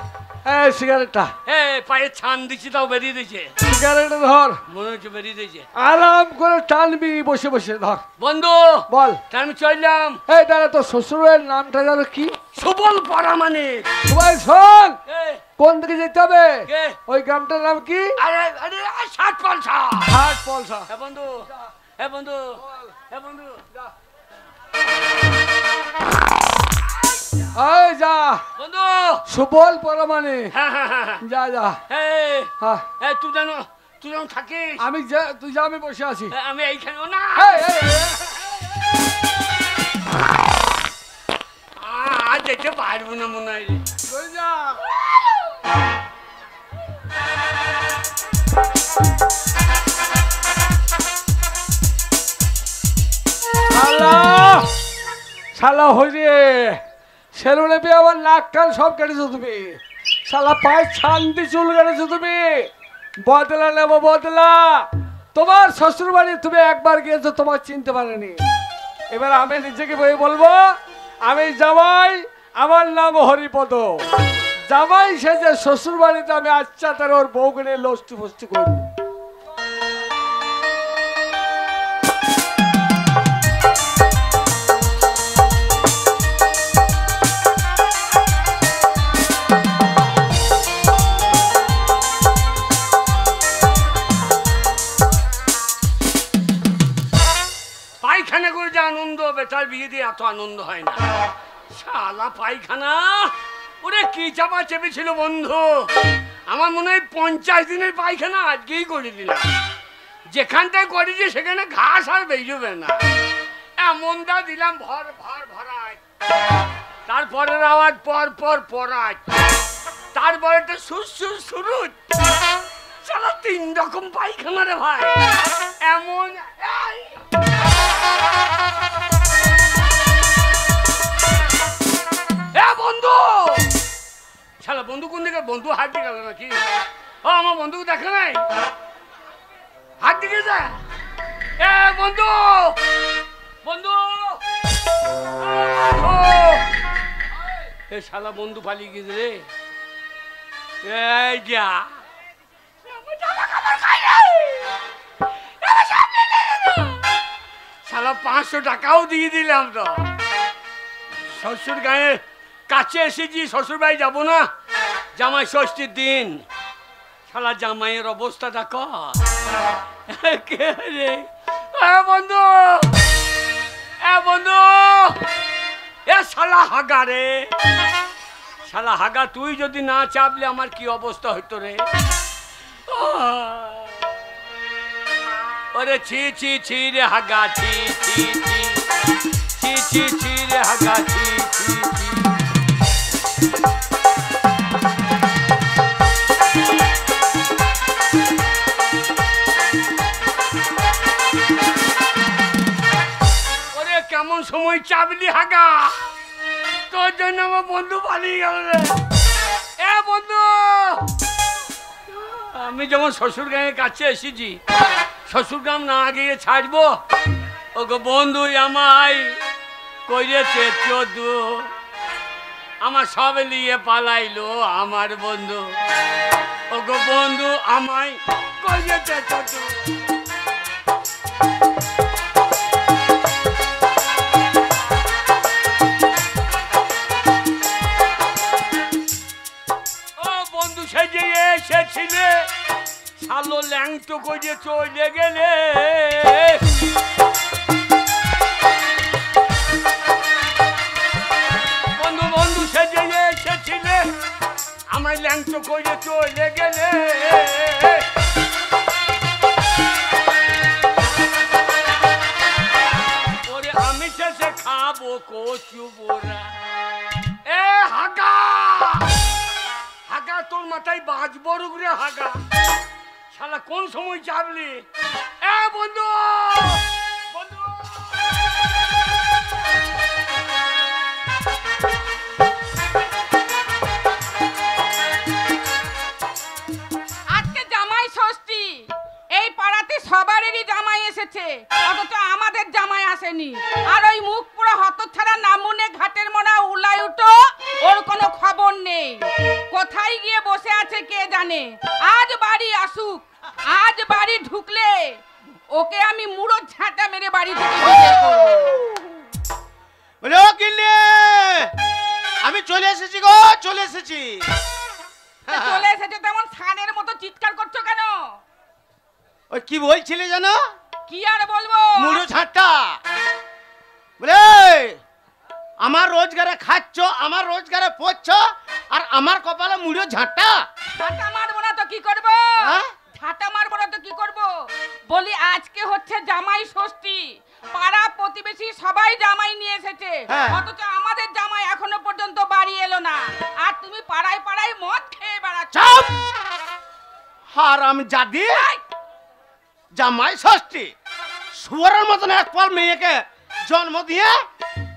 এই সিগারেটটা, এ পায়ে ছান দিচ্ছি, তাও বেরিয়ে দিয়েছে। সিগারেটটা ধর, মনে হচ্ছে বেরিয়ে দিয়েছে। আরাম করে টানবি, বসে বসে ধর। বন্ধু, বল। তা আমি চললাম। এই দাঁড়া, তোর শ্বশুরের নামটা যেন কি? সুবল পড়া মানে সবাই শোন, এ, কোন দিকে যেতে হবে? কে? ওই গ্রামটার নাম কি? আরে আরে 60 পয়সা। হাট পলসা। হে বন্ধু, হে বন্ধু, হে বন্ধু, এই যা, বন্ধু। সুবল পরমানে। হ্যাঁ হ্যাঁ হ্যাঁ, যা যা। এই, হ্যাঁ এই তুই জানো, তুই যেন থাকিস। আমি যা, তুই যা, আমি বসে আছি। আমি এইখানে না। এই, এই, এই। আর যেতে পারবো না মনে হয়। তুই যা। শালা, শালা হইরে, সেলুনে পেয়ে আমার নাক কান সব কেটেছো তুমি। শালা পায়ে শান্তি চুল কেটেছো তুমি। বদলা নেবো, বদলা। তোমার শ্বশুর বাড়ি তুমি একবার গিয়েছো, তোমার চিনতে পারেনি। এবার আমি নিজেকে বই বলবো, আমি জামাই, আমার নাম হরিপদ। জামাই সেজে শ্বশুর বাড়িতে আমি আচ্ছা তার ওর বউকে নিয়ে লস্টু ফস্টু করি। পায়খানা করে যে আনন্দ হবে, তার বিয়ে দিয়ে এত আনন্দ হয় না। শালা পায়খানা, ওরে কি চাপা চেপেছিল বন্ধু। আমার মনে হয় 50 দিনের পায়খানা আজকেই করে দিলাম। যেখানটায় করেছি সেখানে ঘাস আর বেরোবে না, এমনটা দিলাম ভর ভর ভরায়। তারপরের আওয়াজ পর পর পরাজ, তারপরে তো সুর শুরু। শালা 3 রকম পায়খানা রে ভাই, এমন। বন্ধু, শালা বন্ধু কোন দিকে? বন্ধু হাত দিয়ে গেল নাকি? ও আমার বন্ধুকে দেখা নাই, হাত দিকে যা। এ বন্ধু, বন্ধু, এ শালা বন্ধু পালিয়ে গেছে রে। এই যা, শালা 500 টাকাও দিয়ে দিলাম তো। শ্বশুর গায়ে কাছে এসেছি, শ্বশুর বাড়ি যাবো না, জামাই ষষ্ঠীর দিন। শালা জামাইয়ের অবস্থা দেখো। কে রে? বন্ধু, বন্ধু, এ শালা হাগা রে, শালা হাগা, তুই যদি না চাপলে আমার কি অবস্থা হইতো রে। ওরে ছি ছি ছি রে হাগা, ছি ছি ছি ছি ছি ছি রে হাগা, ছি ছি ছি। ওরে কেমন সময় চাপলি হাগা, তোর জন্য আমার বন্ধু পালিয়ে গেল রে। এ বন্ধু, আমি যেমন শ্বশুর গ্রামের কাছে এসেছি, শ্বশুর গ্রাম না গিয়ে ছাড়বো। ওগো বন্ধু আমায় কইরেছে চোদু, আমার সব নিয়ে পালাইলো আমার বন্ধু। ওগো বন্ধু আমায় কইরেছে চোদু। সেজে এসেছিলে, শালো ল্যাংটো করে চলে গেলে। বন্ধু বন্ধু সেজে এসেছিলে, আমার ল্যাংটো করে চলে গেলে। ওরে আমি শেষে খাবো কচু বোরা। এ হাগা, হাগা তোর মাথায় বাজবো রে হাগা, শালা কোন সময় চাপলি? এ বন্ধু, বন্ধু, আজকে জামাই ষষ্ঠী, এই পাড়াতে সবারই জামাই এসেছে, অথচ আমাদের জামাই আসেনি। আর ওই মুখ পুরো হতচ্ছাড়া নামুনে ঘাটের মোড়া উলাই উঠো, ওর কোনো খবর নেই। কোথায় গিয়ে বসে আছে কে জানে। আজ বাড়ি আসুক, আজ বাড়ি ঢুকলে ওকে আমি মুড়ো ঝাঁটা মেরে বাড়ি থেকে বের করব। বলে ও কিল্লে, আমি চলে এসেছি গো, চলে এসেছি। চলে এসেছে তেমন ছানের মতো চিৎকার করছো কেন? ওই কি বলছিলে জানো? কি আর বলবো? মুড়ো ঝাঁটা। বলে আমার রোজগারে খাচ্ছ, আমার রোজগারে পড়ছ, আর আমার কপালে মুড়ো ঝাঁটা। ঝাঁটা মারবো না তো কি করবো? ঝাঁটা মারবো না তো কি করবো? বলি আজকে হচ্ছে জামাই ষষ্ঠী, পাড়া প্রতিবেশী সবাই জামাই নিয়ে এসেছে, অথচ আমাদের জামাই এখনো পর্যন্ত বাড়ি এলো না। আর তুমি পাড়ায় পাড়ায় মদ খেয়ে বেড়াচ্ছ। আর আমি জাদি জামাই ষষ্ঠী, শুয়ারের মতন এক পাল মেয়েকে জন্ম দিয়ে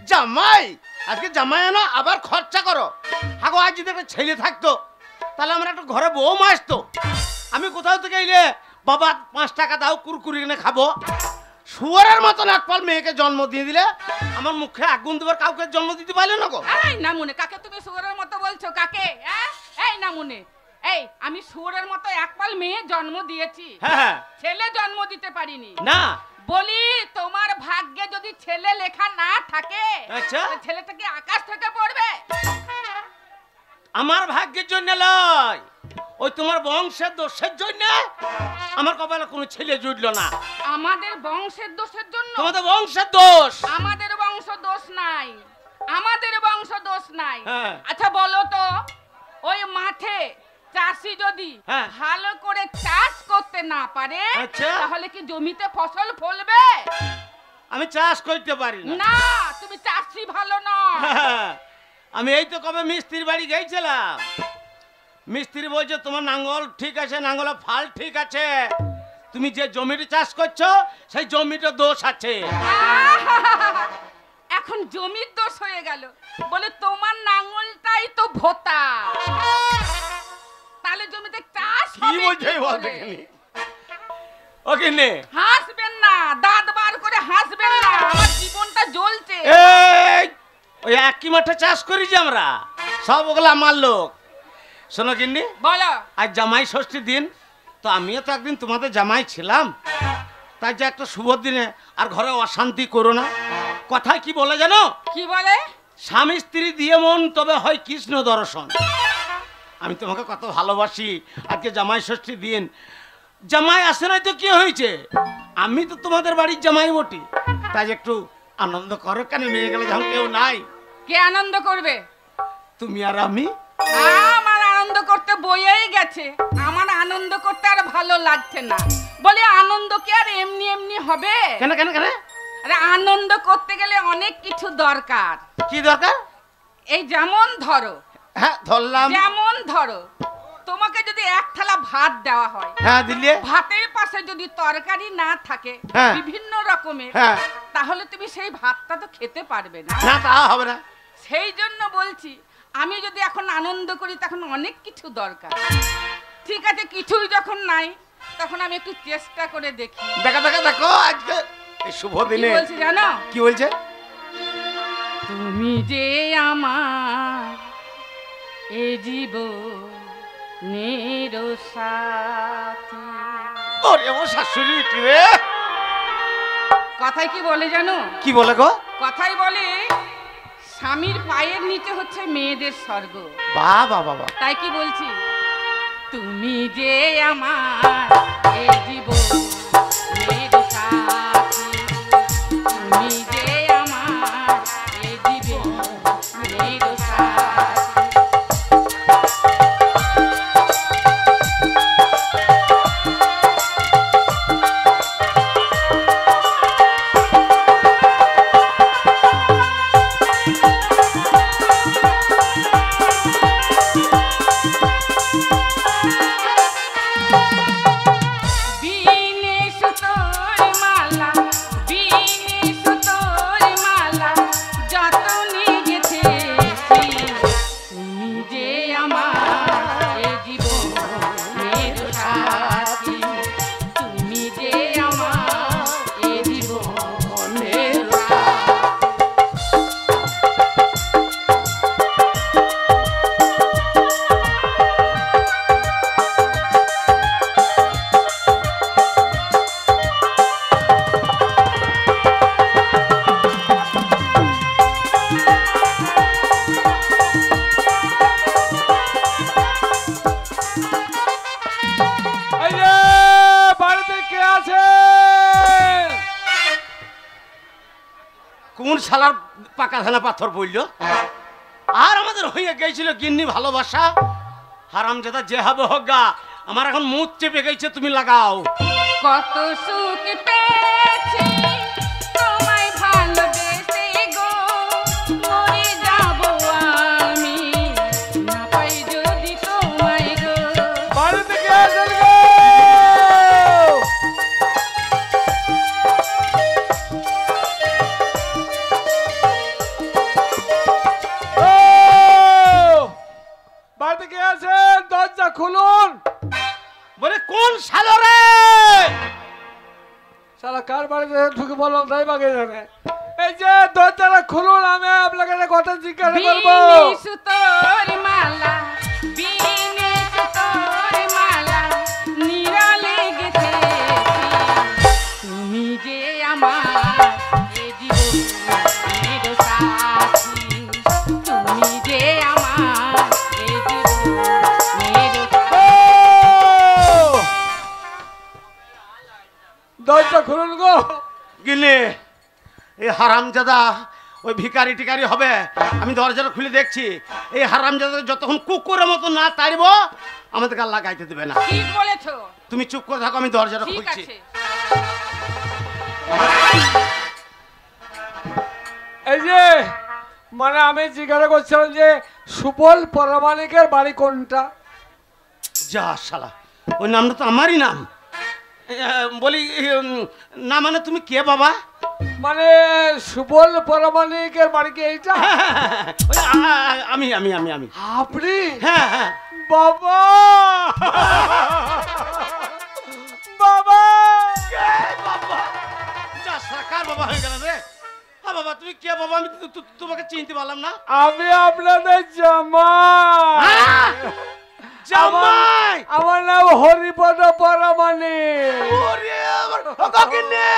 জামাই, আজকে জামাই আনো আবার খরচা করো। আগো আজ যদি একটা ছেলে থাকতো তাহলে আমরা একটা ঘরে বউ আসতো। আমি কোথাও থেকে এলে বাবা 5 টাকা দাও কুরকুরি কিনে খাবো। শুয়ারের মতন এক পাল মেয়েকে জন্ম দিয়ে দিলে আমার মুখে আগুন দেবার কাউকে জন্ম দিতে পারলে না গো। এই নামুনে, কাকে তুমি শুয়ারের মতো বলছো? কাকে? এই নামুনে, এই আমি শুয়ারের মতো এক পাল মেয়ে জন্ম দিয়েছি, হ্যাঁ ছেলে জন্ম দিতে পারিনি না। বলি তোমার ভাগ্যে যদি ছেলে লেখা না থাকে, আচ্ছা, ছেলেটা কি আকাশ থেকে পড়বে? আমার ভাগ্যের জন্য লয়, ওই তোমার বংশের দোষের জন্য আমার কপালে কোনো ছেলে জুটলো না। আমাদের বংশের দোষের জন্য? তোমাদের বংশের দোষ। আমাদের বংশ দোষ নাই, আমাদের বংশ দোষ নাই। হ্যাঁ। আচ্ছা বলো তো, ওই মাঠে চাষি যদি ভালো করে চাষ করতে না পারে, তাহলে কি জমিতে ফসল ফলবে? আমি চাষ করতে পারি না, তুমি চাষি ভালো না। আমি এই তো কবে মিস্ত্রির বাড়ি গেছিলাম, মিস্ত্রি বলছে তোমার নাঙ্গল ঠিক আছে, নাঙ্গলের ফাল ঠিক আছে, তুমি যে জমিটা চাষ করছো সেই জমিটা দোষ আছে। এখন জমির দোষ হয়ে গেল? বলে তোমার নাঙ্গলটাই তো ভোতা, তাহলে জমিতে চাষ কি বলছে বলতে গেলি? ওকে নে হাসবেন না, দাঁত বার করে হাসবেন না, আমার জীবনটা জ্বলছে। এই ওই একই মাঠে চাষ করি যে আমরা, সব ওগুলো আমার লোক। শোনো কিন্নি, বলো। আজ জামাই ষষ্ঠীর দিন, তো আমিও তো একদিন তোমাদের জামাই ছিলাম, তাই যে একটা শুভ দিনে আর ঘরে অশান্তি করো না। কথায় কি বলে জানো? কি বলে? স্বামী স্ত্রী দিয়ে মন তবে হয় কৃষ্ণ দর্শন। আমি তোমাকে কত ভালোবাসি। আজকে জামাই ষষ্ঠী দিন, জামাই আসে নাই তো কি হয়েছে, আমি তো তোমাদের বাড়ির জামাই বটি, তাই একটু আনন্দ করো। কেন মেয়ে গেলে যখন কেউ নাই? কে আনন্দ করবে? তুমি আর আমি। আমার আনন্দ করতে বইয়েই গেছে, আমার আনন্দ করতে আর ভালো লাগছে না। বলে আনন্দ কি আর এমনি এমনি হবে? কেন কেন কেন? আরে আনন্দ করতে গেলে অনেক কিছু দরকার। কি দরকার? এই যেমন ধরো, হ্যাঁ ধরলাম। যেমন ধরো তোমাকে যদি এক থালা ভাত দেওয়া হয়, হ্যাঁ দিলে, ভাতের পাশে যদি তরকারি না থাকে হ্যাঁ, বিভিন্ন রকমের, হ্যাঁ, তাহলে তুমি সেই ভাতটা তো খেতে পারবে না। না তা হবে না। সেই জন্য বলছি, আমি যদি এখন আনন্দ করি তখন অনেক কিছু দরকার। ঠিক আছে, কিছুই যখন নাই তখন আমি একটু চেষ্টা করে দেখি। দেখো দেখো দেখো, আজকে এই শুভ কি দিনে বলছি জানো? কি বলছে? তুমি যে আমার এ জীবনের সাথী। ওরে আমার শাশুড়ি রে, কথায় কি বলে জানো? কি বলে গো? কথাই বলে স্বামীর পায়ের নিচে হচ্ছে মেয়েদের স্বর্গ। বাহ বাহ বাহ। তাই কি বলছি, তুমি যে আমার এ জীবনের সাথী, তুমি যে আমার এ জীবনের সাথী। কোন শালার পাকা ধানা পাথর পড়ল? আর আমাদের হয়ে গেছিল গিন্নি ভালোবাসা। হারামজাদা যে হবে হোক গা, আমার এখন মুখ চেপে গেছে, তুমি লাগাও। কত সুখ পেয়েছি তোমায় ভালোবেসে গো, মরে যাব আমি না পাই যদি তোমায় গো। বাড়ি থেকে আসেন গো। বাড়ি থেকে আসেন, দরজা খুলুন। বলে কোন শালো রে? শালা কার বাড়িতে ঢুকে বললাম তাই বাগে জানে। এই যে দরজাটা খুলুন, আমি আপনাকে একটা কথা জিজ্ঞাসা করবো। বিনি সুতোর মালা, বিনি সুতোর মালা নিরালে গেথেছি, তুমি যে আমার এ জীবনের সাথী, তুমি যে আমার এ জীবনের সাথী। দরজা খুলুন গো। গিলে এই হারামজাদা ওই ভিখারি টিকারি হবে। আমি দরজাটা খুলে দেখছি, এই হারামজাদা যতক্ষণ কুকুরের মতো না তাড়িব আমাদের গাল লাগাইতে দেবে না। ঠিক বলেছো, তুমি চুপ করে থাকো, আমি দরজাটা ঠিক খুলছি। আছে। এই যে মানে আমি জিজ্ঞাসা করছিলাম যে সুবল পরামানিকের বাড়ি কোনটা? যা শালা, ওই নামটা তো আমারই নাম। বলি না মানে তুমি কে বাবা? মানে সুবল পরামানিকের বাড়ি কি এইটা? ওই আমি আমি আমি আমি আপনি? হ্যাঁ হ্যাঁ বাবা বাবা বাবা, যা সাকার বাবা হয়ে গেল রে। বাবা তুমি কে বাবা? আমি তোমাকে চিনতে পারলাম না। আমি আপনাদের জামাই। জামাই? আমার নাম হরিপদ পরামানিক। ওরে আমার ওগো কিনে,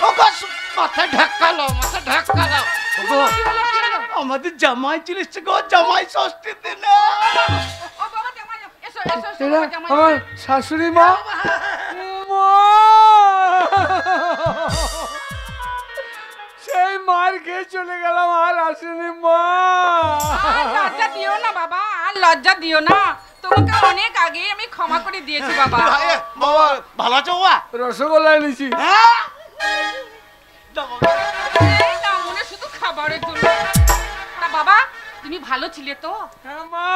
ওগো মাথা ঢাকালো, মাথা ঢাকালো। ওগো কি হলো, কি হলো? আমাদের জামাই ছিল গো, জামাই ষষ্ঠীর দিনে। ও বাবা এসো এসো এরা জামাই। আমার শাশুড়ি মা। মা! সেই মার খেয়ে চলে গেলাম, আর আসেনি মা। আর লজ্জা দিও না বাবা, আর লজ্জা দিও না, তোমাকে অনেক আগে আমি ক্ষমা করে দিয়েছি বাবা। বাবা ভালো আছো বাবা? রসগোল্লা এনেছি। হ্যাঁ এই না মনে শুধু খাবারের জন্য। তা বাবা তুমি ভালো ছিলে তো? হ্যাঁ মা,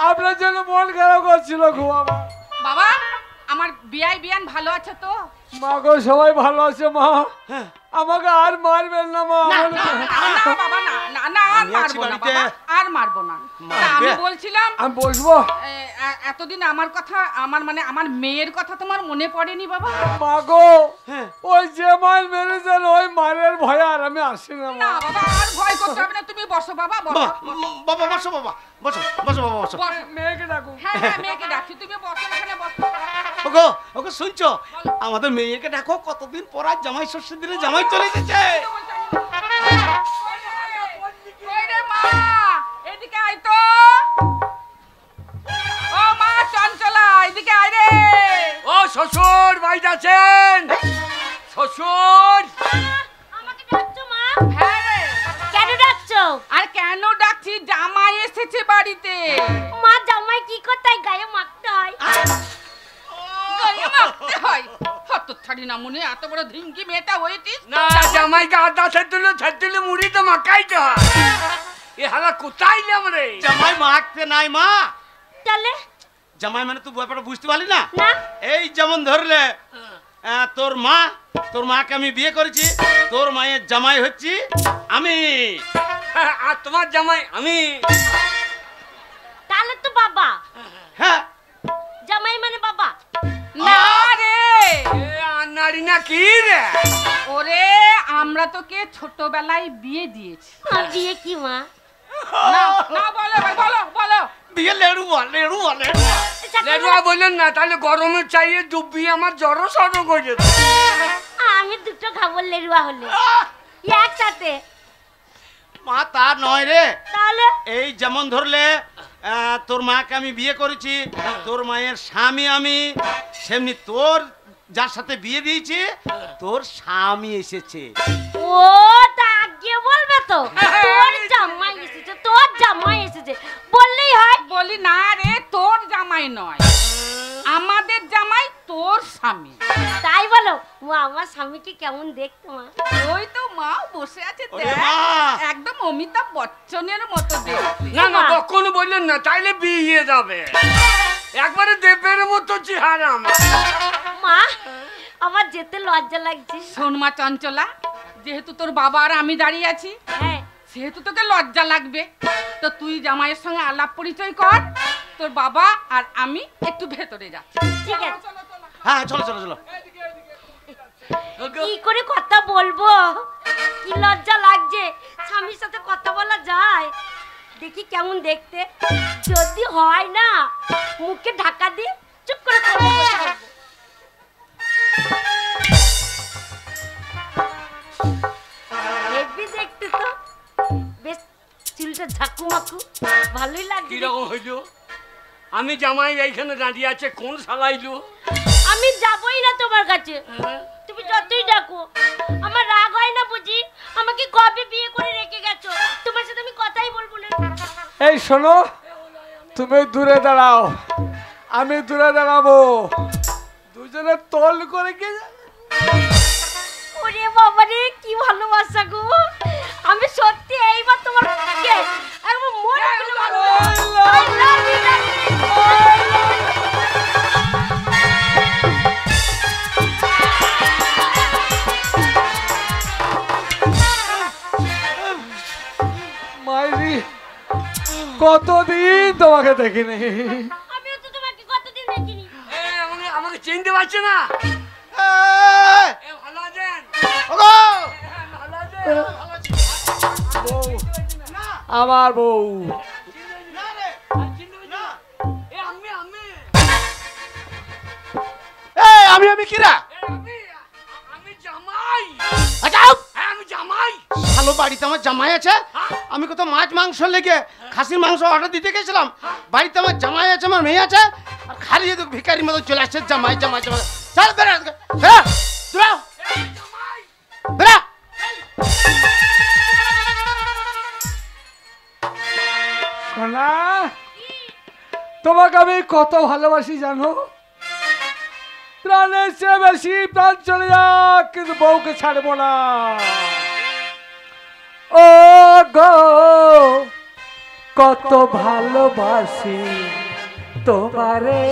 আপনার জন্য মন খারাপ করছিল খুব আমার। বাবা আমার বিয়ান ভালো আছে তো? মা গো, সবাই ভালো আছে মা। আমাকে আর মারবেন না মা। না বাবা না না না আর আমি আছি মারবো না বাড়িতে। বাবা, আর মারবো না। তা আমি বলছিলাম আমি বসবো। এতদিন আমার কথা, আমার মানে আমার মেয়ের কথা তোমার মনে পড়েনি বাবা? মা গো, ওই যে মার মেরেছেন ওই মারের ভয়ে আর আমি আসি না না মা। বাবা আর ভয় করতে হবে না, তুমি বসো বাবা, বসো বাবা বসো বাবা, বসো বসো বাবা বসো। বসো। মেয়েকে ডাকু। হ্যাঁ হ্যাঁ মেয়েকে ডাকছি, তুমি বসো এখানে বসো। ওগো ওগো শুনছো, আমাদের মেয়েকে দেখো, কতদিন পর আজ জামাই ষষ্ঠীর দিনে জামাই চলে এসেছে। ওই রে মা, এদিকে আয় তো। ও মা চঞ্চলা, এদিকে আয় রে। ও শ্বশুর বাড়িতে আছেন? শ্বশুর আমাকে ডাকছো মা? হ্যাঁ রে। কেন ডাকছো? আর কেন ডাকছি, জামাই এসেছে বাড়িতে। মা, জামাই কি করতে গায়ে মাখতে হয়? গায়ে মাখতে হয়? হতচ্ছাড়ি না মনে, এত বড় ধিঙ্কি মেয়েটা হয়েছিস। না, জামাইকে আদা ছেড়ে মুড়ি তো মাখাইতে হয়। এ হালা কোথায় এলাম রে? জামাই মাখতে নাই মা। তাহলে? জামাই মানে তুই ব্যাপারটা বুঝতে পারলি না? না। এই যেমন ধরলে তোর মাকে আমি বিয়ে করেছি, তোর মায়ের জামাই হচ্ছি আমি। আর তোমার জামাই আমি। তাহলে তো বাবা। হ্যাঁ জামাই মানে বাবা। না রে, এ আনাড়ি না কি রে? ওরে আমরা তোকে ছোটবেলায় বিয়ে দিয়েছি। আর বিয়ে কি মা? না না বলো এবার, বলো বলো। বিয়ে লেড়ুয়া লেড়ুয়া লেড়ুয়া। লেডুয়া বললেন না, তাহলে গরমের চাইয়ে ডুববি আমার জ্বর সরো করে যেত। আমি দুটো খাবার লেরুয়া হলে একসাথে। মা তা নয় রে, তাহলে? এই যেমন ধরলে তোর মাকে আমি বিয়ে করেছি, তোর মায়ের স্বামী আমি, সেমনি তোর যার সাথে বিয়ে দিয়েছি তোর স্বামী এসেছে। ও তা আগে বলবে তো, তোর জামাই এসেছে, তোর জামাই এসেছে বললেই হয়। বলি না রে, তোর জামাই নয়, আমাদের জামাই তোর স্বামী। তাই বলো। মা, আমার স্বামীকে কেমন দেখতে মা? ওই তো মা বসে আছে ওরে দেখ, মা! একদম অমিতাভ বচ্চনের মতো দেখতে। না না, কখনো বললেন না, তাইলে বিয়ে যাবে। একবারে দেবের মতো চেহারা আমার। মা, আমার যেতে লজ্জা লাগছে। শোন মা চঞ্চলা, যেহেতু তোর বাবা আর আমি দাঁড়িয়ে আছি, হ্যাঁ, সেহেতু তোকে লজ্জা লাগবে। তো তুই জামাইয়ের সঙ্গে আলাপ পরিচয় কর, তোর বাবা আর আমি একটু ভেতরে যাচ্ছি। ঠিক আছে। হ্যাঁ চলো চলো চলো। কি করে কথা বলবো? কি লজ্জা লাগছে। স্বামীর সাথে কথা বলা যায়? দেখি কেমন দেখতে। যদি হয় না, মুখে ঢাকা দিয়ে চুপ করে বসে থাকবো। হেভি দেখতে তো, বেশ চুলটা ঝাঁকুমাকু, ভালোই লাগছে। কিরকম হইল? আমি জামাই এইখানে দাঁড়িয়ে আছে, কোন শালাইলো? আমি যাবই না তোমার কাছে, তুমি যতই ডাকো। আমার রাগ হয় না বুঝি? আমাকে কবে বিয়ে করে রেখে গেছো, তোমার সাথে আমি কথাই বলবো না। এই শোনো, তুমি দূরে দাঁড়াও, আমি দূরে দাঁড়াবো, দুজনে তোল করে গিয়ে। ওরে বাবা রে, কি ভালোবাসা গো! আমি সত্যি এইবার তোমার মুখে একবার মনে করে ভালোবাসি। I love you, darling. মাইরি, কতদিন তোমাকে দেখিনি। আমিও তো তোমাকে কতদিন দেখিনি। এ, আমাকে চিনতে পারছে না? এই, এ, ভালো আছেন? ওগো! ভালো আছেন? বউ, আমার বউ। না রে, না। এ, আমি এই আমি কিরা? আমি জামাই। আচ্ছা হ্যাঁ, আমি জামাই। ভালো বাড়িতে আমার জামাই আছে, হ্যাঁ? আমি কোথাও মাছ মাংস লেগে খাসির মাংস অর্ডার দিতে গেছিলাম, বাড়িতে আমার জামাই আছে, আমার মেয়ে আছে, আর খালি এদিক ভিখারির মতো চলে আসছে জামাই জামাই জামাই। চল বেরা বেরা বেরা বেরা। সোনা, তোমাকে আমি কত ভালোবাসি জানো? প্রাণের চেয়ে বেশি প্রাণ চলে যাক, কিন্তু বউকে ছাড়বো না। ও গো কত ভালোবাসি তোমারে।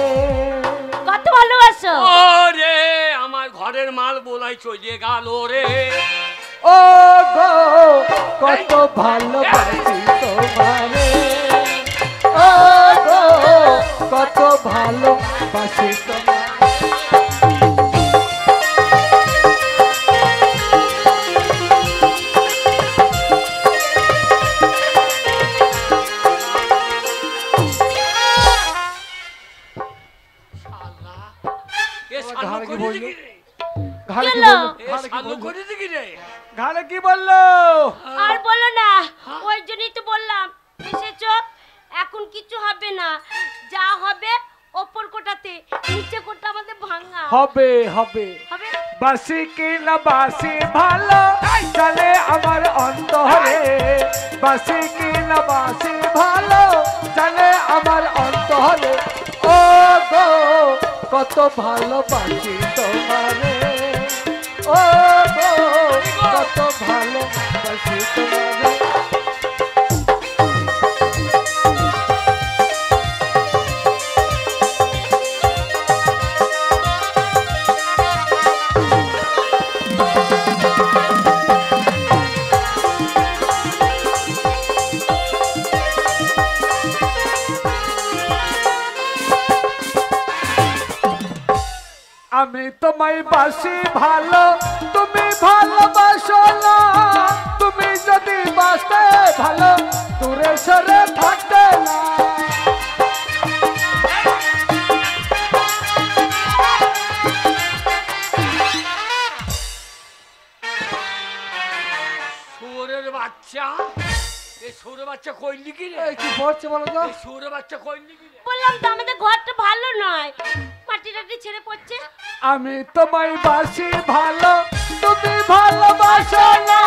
কত ভালোবাসো? ওরে আমার ঘরের মাল বলাই চলে গেল রে। ও গো কত ভালোবাসি তোমারে। ও গো কত ভালোবাসি তোমারে। ঘরে কি বললো? আর বলো না, ওই জন্যই তো বললাম এসেছো। এখন কিছু হবে না, যা হবে ওপর কোটাতে, নিচে কোটা আমাদের ভাঙা হবে হবে। হবে। বাসি কি না বাসি ভালো চলে আমার অন্তরে। বাসি কি না বাসি ভালো চলে আমার অন্তরে। ও গো কত ভালোবাসি তোমারে। ও গো কত ভালোবাসি তোমারে। আমি তোমায় বাসি ভালো, তুমি ভালোবাসো না। তুমি যদি বাসতে ভালো, দূরে সরে থাকতে না। শুয়োরের বাচ্চা, এই শুয়োরের বাচ্চা কইলি কি রে? কি পড়ছে বলো তো? এই শুয়োরের বাচ্চা কইলি কি রে? বললাম তো আমাদের ঘরটা ভালো নয়, মাটি টাটি ছেড়ে পড়ছে। আমি তোমায় বাসি ভালো, তুমি ভালোবাসো না।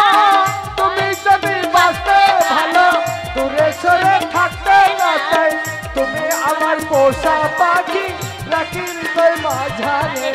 তুমি যদি বাসতে ভালো, দূরে সরে থাকতে না। তাই তুমি আমার পোষা পাখি, রাখি হৃদয় মাঝারে।